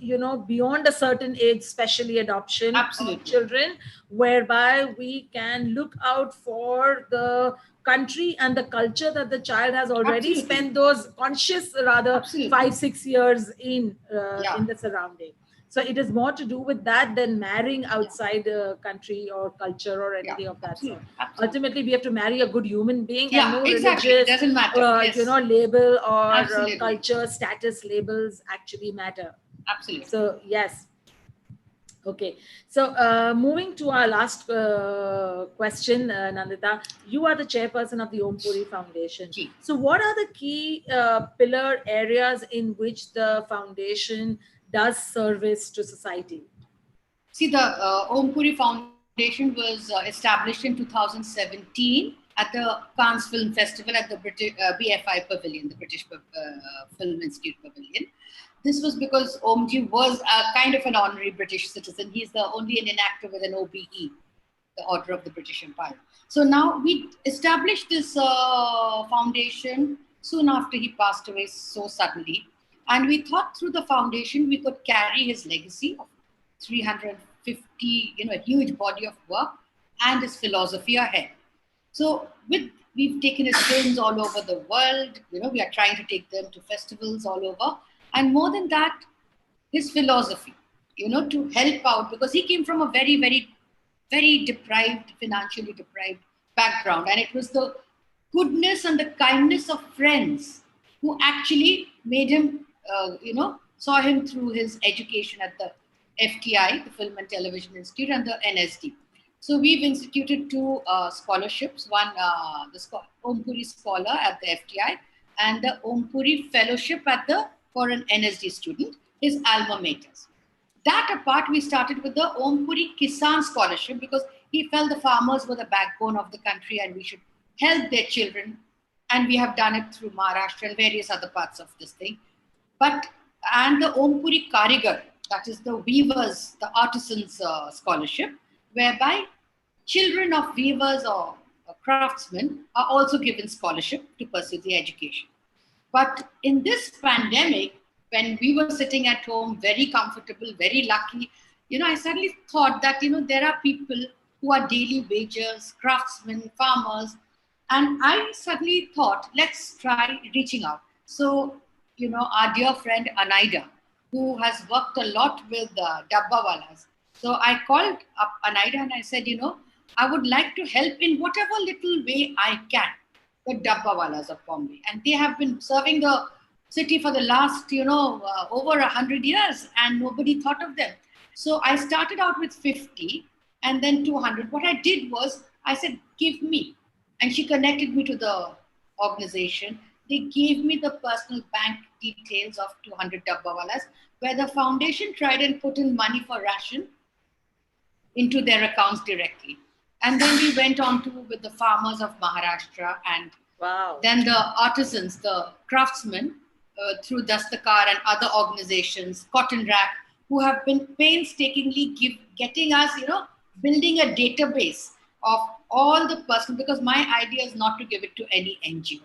beyond a certain age, especially adoption of absolutely, children, whereby we can look out for the country and the culture that the child has already absolutely, spent those conscious, rather, absolutely. 5, 6 years Yeah, in the surrounding. So it is more to do with that than marrying yeah, outside the country or culture or yeah, anything of that sort. absolutely, absolutely. Ultimately, we have to marry a good human being, and Yeah, no exactly. It religious, doesn't matter. Yes, label or absolutely, culture status labels actually matter. absolutely. So yes. Okay, so moving to our last question, Nandita, you are the chairperson of the Om Puri Foundation. Gee. So, what are the key pillar areas in which the foundation does service to society? See, the Om Puri Foundation was established in 2017 at the Cannes Film Festival at the British BFI Pavilion, the British Film Institute Pavilion. This was because Omji was kind of an honorary British citizen. He's the only Indian actor with an OBE, the Order of the British Empire. So now we established this foundation soon after he passed away so suddenly. And we thought through the foundation we could carry his legacy of 350, a huge body of work, and his philosophy ahead. So we've taken his films all over the world. We are trying to take them to festivals all over. And more than that, his philosophy, to help out, because he came from a very, very, very deprived, financially deprived background. And it was the goodness and the kindness of friends who actually made him, saw him through his education at the FTI, the Film and Television Institute, and the NSD. So we've instituted two scholarships, one the Om Puri Scholar at the FTI, and the Om Puri Fellowship for an NSD student, his alma maters. That apart, we started with the Om Puri Kisan Scholarship because he felt the farmers were the backbone of the country and we should help their children. And we have done it through Maharashtra and various other parts of this thing. But and the Om Puri Karigar, that is the weavers, the artisans scholarship, whereby children of weavers or craftsmen are also given scholarship to pursue the education. But in this pandemic, when we were sitting at home, very comfortable, very lucky, I suddenly thought that, there are people who are daily wagers, craftsmen, farmers. And I suddenly thought, let's try reaching out. So, our dear friend Anaida, who has worked a lot with Dabbawalas. So I called up Anaida and I said, I would like to help in whatever little way I can the Dabbawalas of Bombay. And they have been serving the city for the last, over 100 years and nobody thought of them. So I started out with 50 and then 200. What I did was I said, give me. And she connected me to the organization. They gave me the personal bank details of 200 Dabbawalas, where the foundation tried and put in money for ration into their accounts directly. And then we went on to with the farmers of Maharashtra and then the artisans, the craftsmen through Dastakar and other organizations, Cotton Rack, who have been painstakingly getting us, building a database of all the personal, because my idea is not to give it to any NGO.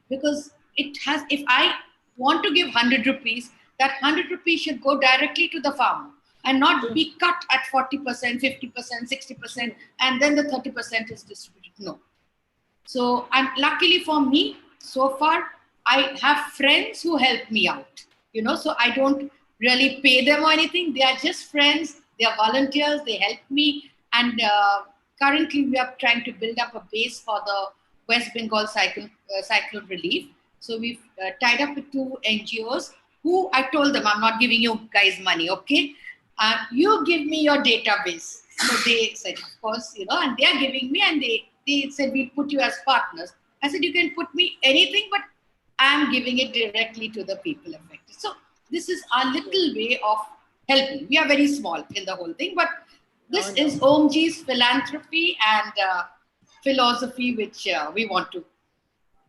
Because it has, if I want to give 100 rupees, that 100 rupees should go directly to the farmer and not be cut at 40%, 50%, 60%, and then the 30% is distributed. No. So, and luckily for me, so far, I have friends who help me out, so I don't really pay them or anything. They are just friends. They are volunteers. They help me. And currently we are trying to build up a base for the West Bengal cyclone relief. So we've tied up with 2 NGOs who I told them, I'm not giving you guys money, okay? You give me your database. So they said, of course, and they are giving me, and they said, we'll put you as partners. I said, you can put me anything, but I'm giving it directly to the people affected. So this is our little way of helping. We are very small in the whole thing, but this is Omji's philanthropy and philosophy, which we want to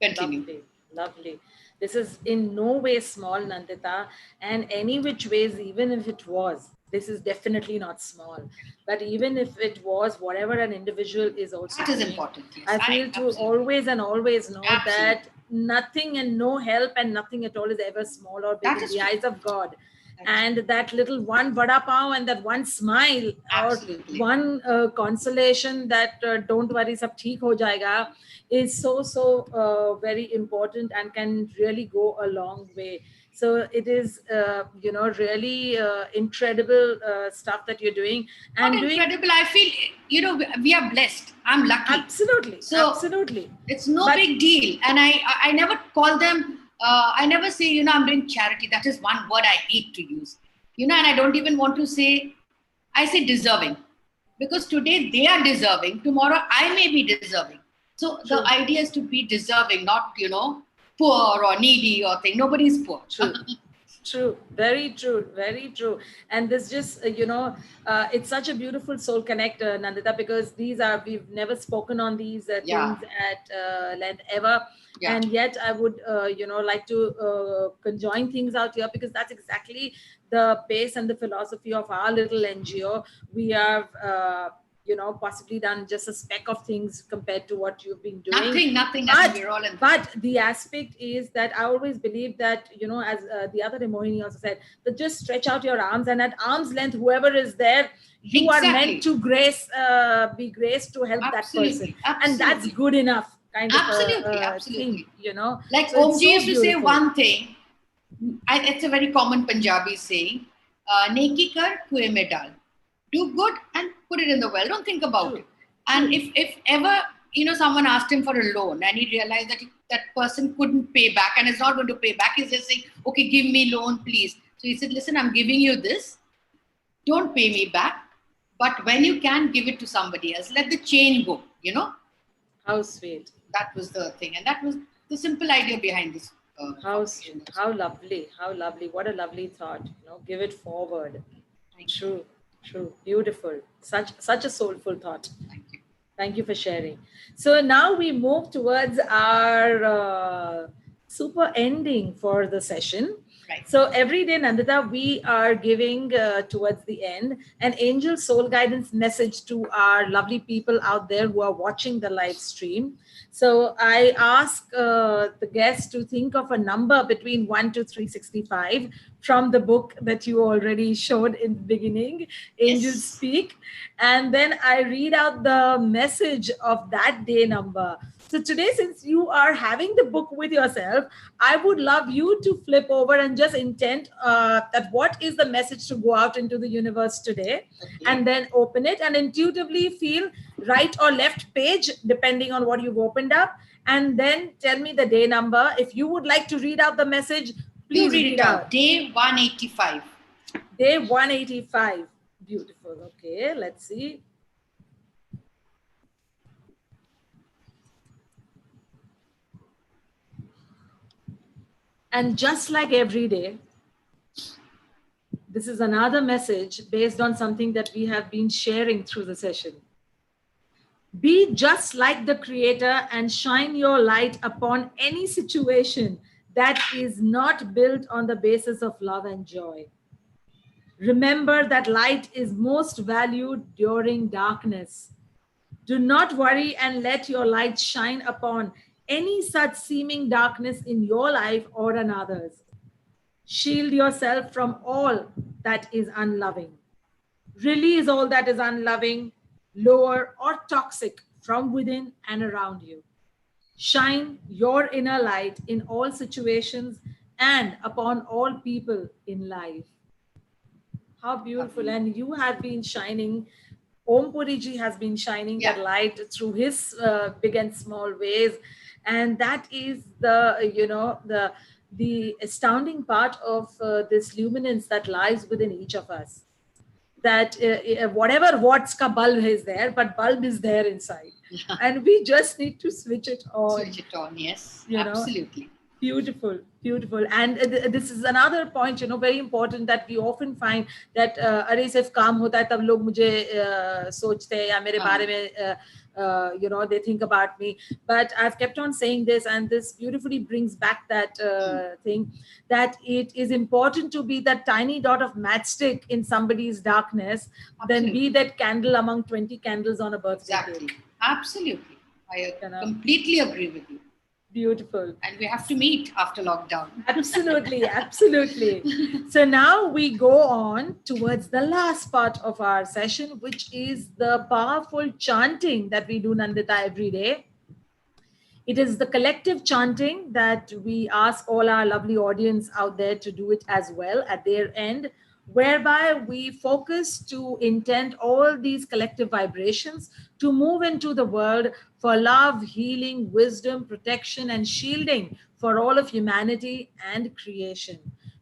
continue. Lovely. This is in no way small, Nandita, and any which ways, even if it was, this is definitely not small. But even if it was, whatever an individual is also that is doing, important. Yes. I feel to always and always know that nothing and no help and nothing at all is ever small or big in the eyes of God. And that little one vada pav and that one smile or one consolation that don't worry, sab theek ho jayega, is so very important and can really go a long way. So it is, really incredible stuff that you're doing. And not incredible. I feel, we are blessed. I'm lucky. Absolutely. So absolutely. It's no big deal. And I never call them, I never say, I'm doing charity. That is one word I hate to use. And I don't even want to say, I say deserving. Because today they are deserving. Tomorrow I may be deserving. So the idea is to be deserving, not, poor or needy or thing. Nobody's poor. True, very true, very true. And this just, it's such a beautiful soul connector, Nandita, because we've never spoken on these things at length ever. Yeah. And yet I would, like to conjoin things out here, because that's exactly the pace and the philosophy of our little NGO. We have, possibly done just a speck of things compared to what you've been doing. Nothing. We're all in. But the aspect is that I always believe that, as the other Mohini also said, that just stretch out your arms, and at arm's length, whoever is there, you are meant to be graced to help that person. And that's good enough kind of thing, Like so Omji used to say one thing, it's a very common Punjabi saying, Neki kar kuein mein dal. Do good and put it in the well. Don't think about it. And if ever, someone asked him for a loan and he realized that that person couldn't pay back and is not going to pay back, he's just saying, okay, give me loan, please. So he said, listen, I'm giving you this. Don't pay me back. But when you can, give it to somebody else. Let the chain go, How sweet. That was the thing. And that was the simple idea behind this. How lovely. What a lovely thought. Give it forward. True, true, beautiful. Such a soulful thought. Thank you. Thank you for sharing. So now we move towards our super ending for the session. Right. So every day, Nandita, we are giving towards the end an angel soul guidance message to our lovely people out there who are watching the live stream. So I ask the guests to think of a number between 1 to 365 from the book that you already showed in the beginning, Angels Yes. Speak. And then I read out the message of that day number. So today, since you are having the book with yourself, I would love you to flip over and just intend that what is the message to go out into the universe today, Okay. and then open it and intuitively feel right or left page depending on what you've opened up, and then tell me the day number. If you would like to read out the message, You please read read it out. out. Day 185. Day 185. Beautiful. Okay, let's see. And just like every day, this is another message based on something that we have been sharing through the session. Be just like the Creator and shine your light upon any situation that is not built on the basis of love and joy. Remember that light is most valued during darkness. Do not worry and let your light shine upon any such seeming darkness in your life or another's. Shield yourself from all that is unloving. Release all that is unloving, lower, or toxic from within and around you. Shine your inner light in all situations and upon all people in life. How beautiful. Lovely. And you have been shining. Om Puri ji has been shining Yeah. that light through his big and small ways. And that is the, the astounding part of this luminance that lies within each of us. That whatever watts ka bulb is there, but bulb is there inside. Yeah. And we just need to switch it on. Switch it on. Yes. You know, Absolutely. beautiful, beautiful. And this is another point, very important, that we often find that अरे सिर्फ काम होता है तब लोग मुझे सोचते हैं या मेरे बारे में they think about me. But I've kept on saying this, and this beautifully brings back that thing, that it is important to be that tiny dot of matchstick in somebody's darkness than be that candle among 20 candles on a birthday Exactly. cake. Absolutely. I completely agree with you. Beautiful. And we have to meet after lockdown. Absolutely, absolutely. So now we go on towards the last part of our session, which is the powerful chanting that we do, Nandita, every day. It is the collective chanting that we ask all our lovely audience out there to do it as well at their end, whereby we focus to intend all these collective vibrations to move into the world for love, healing, wisdom, protection, and shielding for all of humanity and creation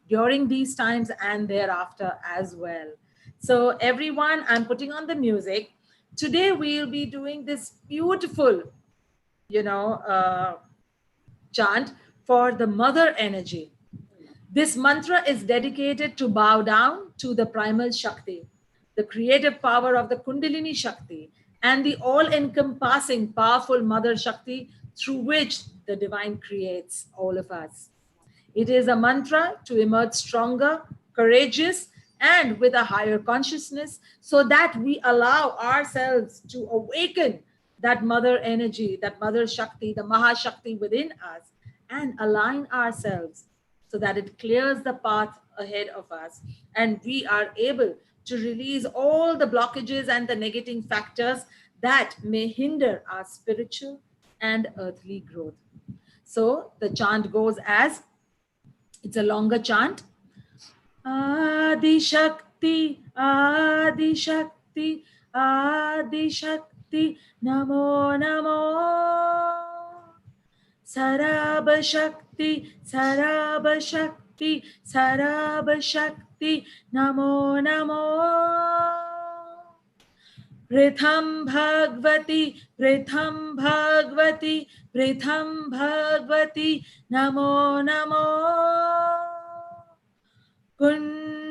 during these times and thereafter as well. So, everyone, I'm putting on the music. Today, we'll be doing this beautiful chant for the mother energy. This mantra is dedicated to bow down to the primal Shakti, the creative power of the Kundalini Shakti, and the all encompassing powerful Mother Shakti through which the divine creates all of us. It is a mantra to emerge stronger, courageous, and with a higher consciousness so that we allow ourselves to awaken that mother energy, that mother Shakti, the Mahashakti within us, and align ourselves so that it clears the path ahead of us and we are able to release all the blockages and the negating factors that may hinder our spiritual and earthly growth. So the chant goes as, it's a longer chant. Adi Shakti, Adi Shakti, Adi Shakti, Namo Namo. Sarab Shakti, Sarab Shakti, Sarab Shakti, Namo Namo. Pritham Bhagvati, Pritham Bhagvati, Pritham Bhagvati, Namo Namo.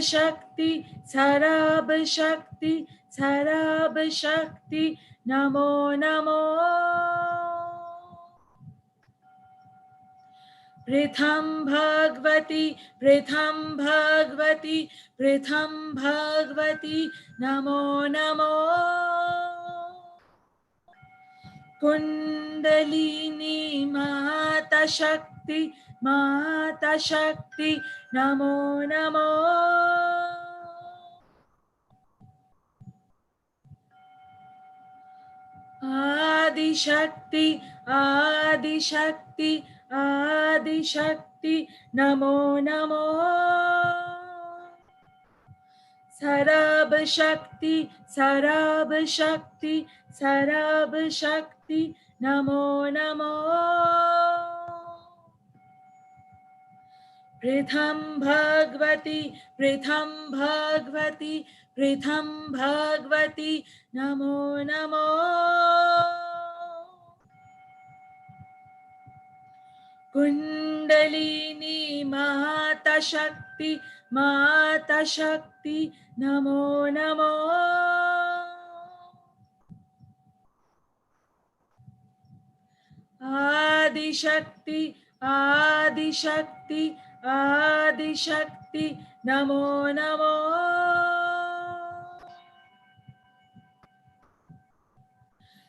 Shakti, Sarab Shakti, Sarab Shakti, Namo Namo. Pritham Bhagavati, Pritham Bhagavati, Pritham Bhagavati, Namo Namo. Kundalini Mata Shakti, Mata Shakti, Namo Namo. Adi Shakti, Adi Shakti, Adi Shakti, Namo Namo. Sarab Shakti, Sarab Shakti, Sarab Shakti, Namo Namo. Pritham Bhagavati, Pritham Bhagavati, Pritham Bhagavati, Namo Namo. Kundalini Mata Shakti, Mata Shakti, Namo Namo. Adi Shakti, Adi Shakti, Adi Shakti, Namo Namo.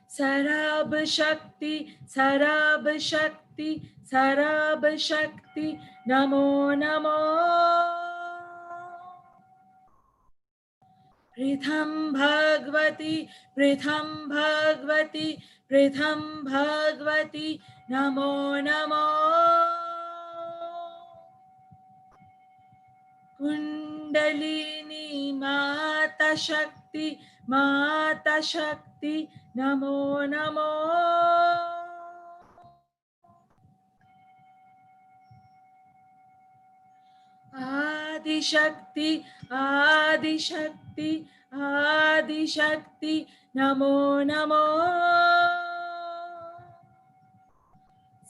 Sarab Shakti, Sarab Shakti, Sarab Shakti, Namo Namo. Pritham Bhagavati, Pritham Bhagavati, Pritham Bhagavati, Namo Namo. Kundalini Mata Shakti, Mata Shakti, Namo Namo. Adi Shakti, Adi Shakti, Adi Shakti, Namo Namo.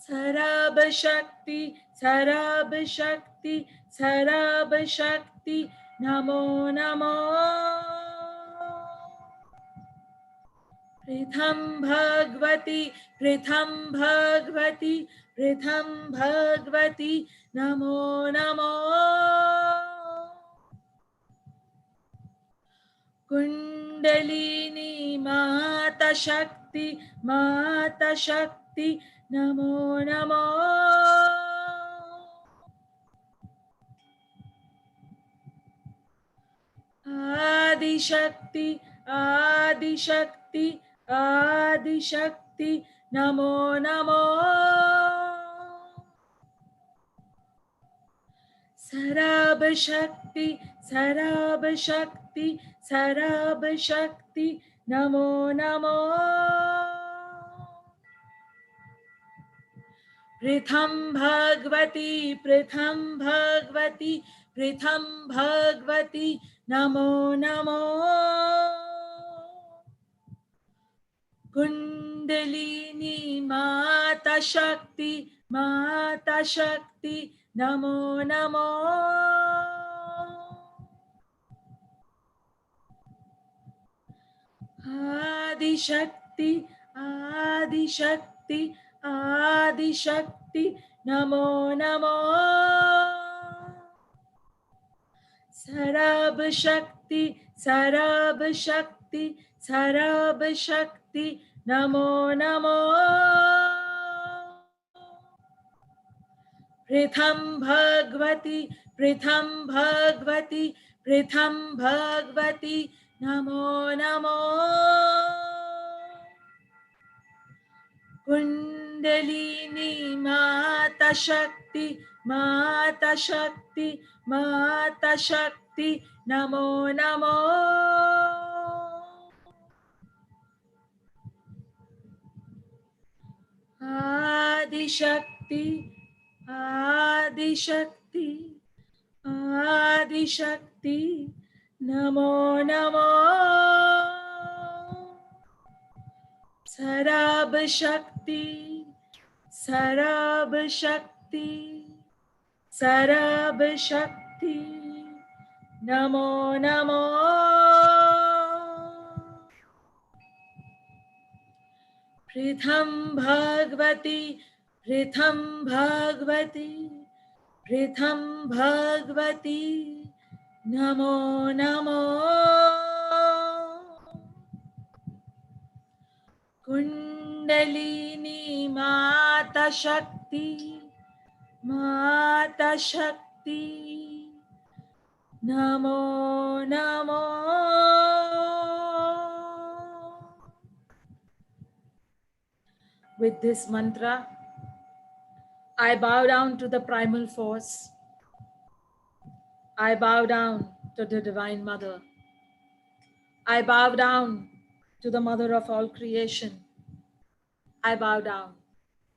Sarab Shakti, Sarab Shakti, Sarab Shakti, Namo Namo. Pritham Bhagavati, Pritham Bhagavati, Pritham Bhagavati, Namo Namo. Kundalini Mata Shakti, Mata Shakti, Namo Namo. Adi Shakti, Adi Shakti, Adi Shakti, Namo Namo. Sarab Shakti, Sarab Shakti, Sarab Shakti, Namo Namo. Pritham Bhagavati, Pritham Bhagavati, Pritham Bhagavati, Namo Namo. Kundalini Mata Shakti, Mata Shakti, Namo Namo. Adi Shakti, Adi Shakti, Adi Shakti, Namo Namo. Sarab Shakti, Sarab Shakti, Sarab Shakti, Namo Namo. Pritham Bhagavati, Pritham Bhagavati, Pritham Bhagavati, Namo Namo. Kundalini Mata Shakti, Mata Shakti, Mata Shakti, Namo Namo. Adi Shakti, Adi Shakti, Adi Shakti, Namo Namo. Sarab Shakti, Sarab Shakti, Sarab Shakti, Namo Namo. Pritham Bhagavati, Pritham Bhagavati, Pritham Bhagavati, Namo Namo. Kundalini Mata Shakti, Mata Shakti, Namo Namo. With this mantra, I bow down to the primal force. I bow down to the Divine Mother. I bow down to the Mother of all creation. I bow down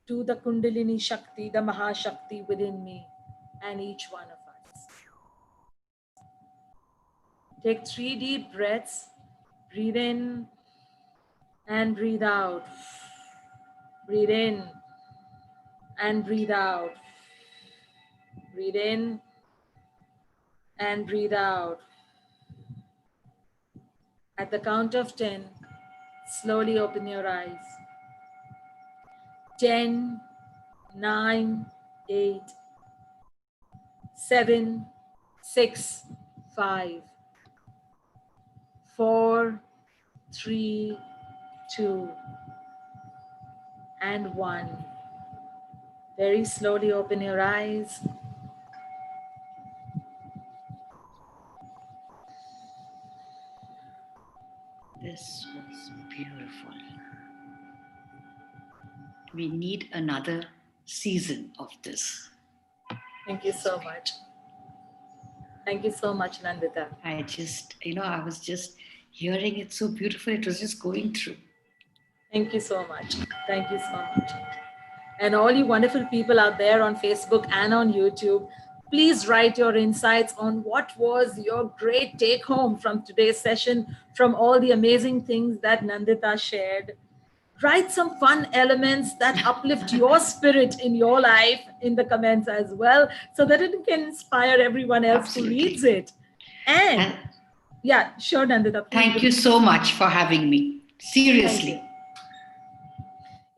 to the Kundalini Shakti, the Mahashakti within me and each one of us. Take 3 deep breaths. Breathe in and breathe out. Breathe in and breathe out. Breathe in and breathe out. At the count of 10, slowly open your eyes. 10, 9, 8, 7, 6, 5, 4, 3, 2, and 1. Very slowly open your eyes. This was beautiful. We need another season of this. Thank you so much. Thank you so much, Nandita. I was just hearing it so beautiful. It was just going through. Thank you so much. Thank you so much. And all you wonderful people out there on Facebook and on YouTube, please write your insights on what was your great take home from today's session, from all the amazing things that Nandita shared. Write some fun elements that uplift your spirit in your life in the comments as well, so that it can inspire everyone else Absolutely. who reads it. And yeah, sure, Nandita. Thank you so much for having me. Seriously.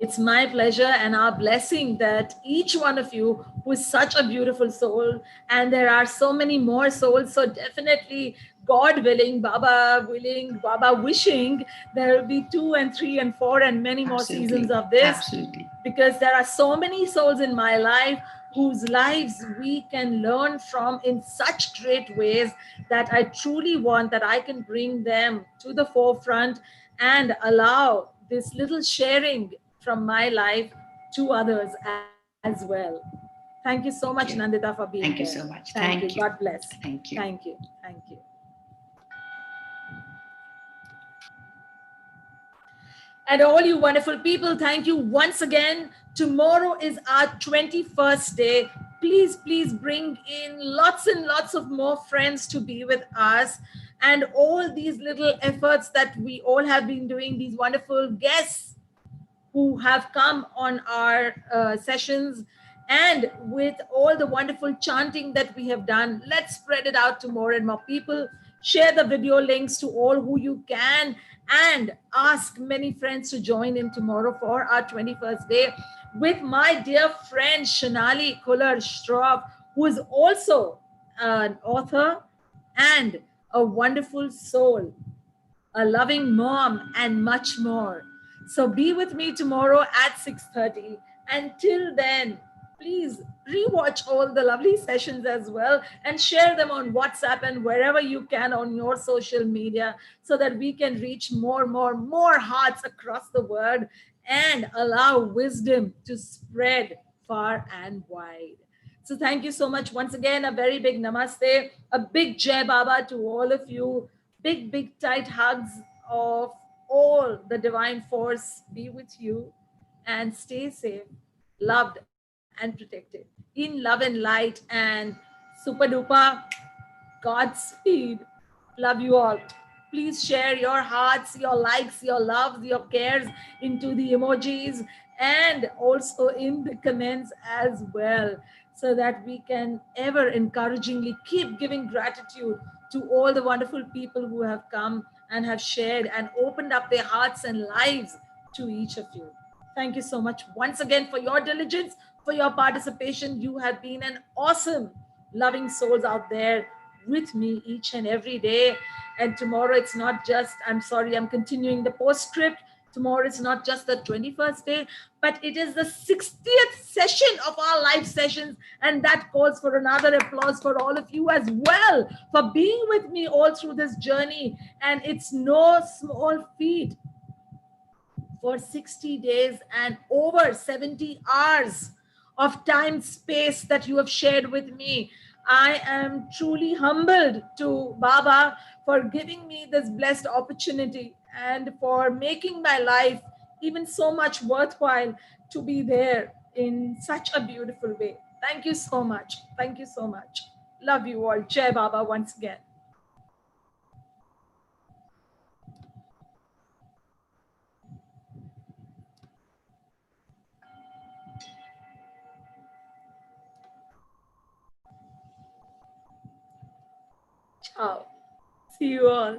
It's my pleasure and our blessing that each one of you who is such a beautiful soul, and there are so many more souls, so definitely God willing, Baba wishing, there will be 2 and 3 and 4 and many more seasons of this. Absolutely. Because there are so many souls in my life whose lives we can learn from in such great ways that I truly want that I can bring them to the forefront and allow this little sharing from my life to others as well. Thank you so much, Nandita, for being here. Thank you so much. Thank you. God bless. Thank you. Thank you. Thank you. And all you wonderful people, thank you once again. Tomorrow is our 21st day. Please, please bring in lots and lots of more friends to be with us. And all these little efforts that we all have been doing, these wonderful guests who have come on our sessions, and with all the wonderful chanting that we have done, let's spread it out to more and more people. Share the video links to all who you can, and ask many friends to join in tomorrow for our 21st day with my dear friend Shanali Kular Shroff, who is also an author and a wonderful soul, a loving mom, and much more. So be with me tomorrow at 6:30. Until then, please rewatch all the lovely sessions as well and share them on WhatsApp and wherever you can on your social media, so that we can reach more hearts across the world and allow wisdom to spread far and wide. So thank you so much once again. A very big namaste, a big Jai Baba to all of you. Big tight hugs of all the divine force be with you, and stay safe, loved and protected in love and light, and super duper Godspeed. Love you all. Please share your hearts, your likes, your loves, your cares into the emojis and also in the comments as well. so that we can ever encouragingly keep giving gratitude to all the wonderful people who have come and have shared and opened up their hearts and lives to each of you. Thank you so much once again for your diligence, for your participation. You have been an awesome, loving souls out there with me each and every day. And tomorrow it's not just, I'm sorry, I'm continuing the postscript. Tomorrow it's not just the 21st day, but it is the 60th session of our live sessions. And that calls for another applause for all of you as well for being with me all through this journey. And it's no small feat for 60 days and over 70 hours of time space that you have shared with me. I am truly humbled to Baba for giving me this blessed opportunity and for making my life even so much worthwhile to be there in such a beautiful way. Thank you so much. Thank you so much. Love you all. Jai Baba once again. Ciao. See you all.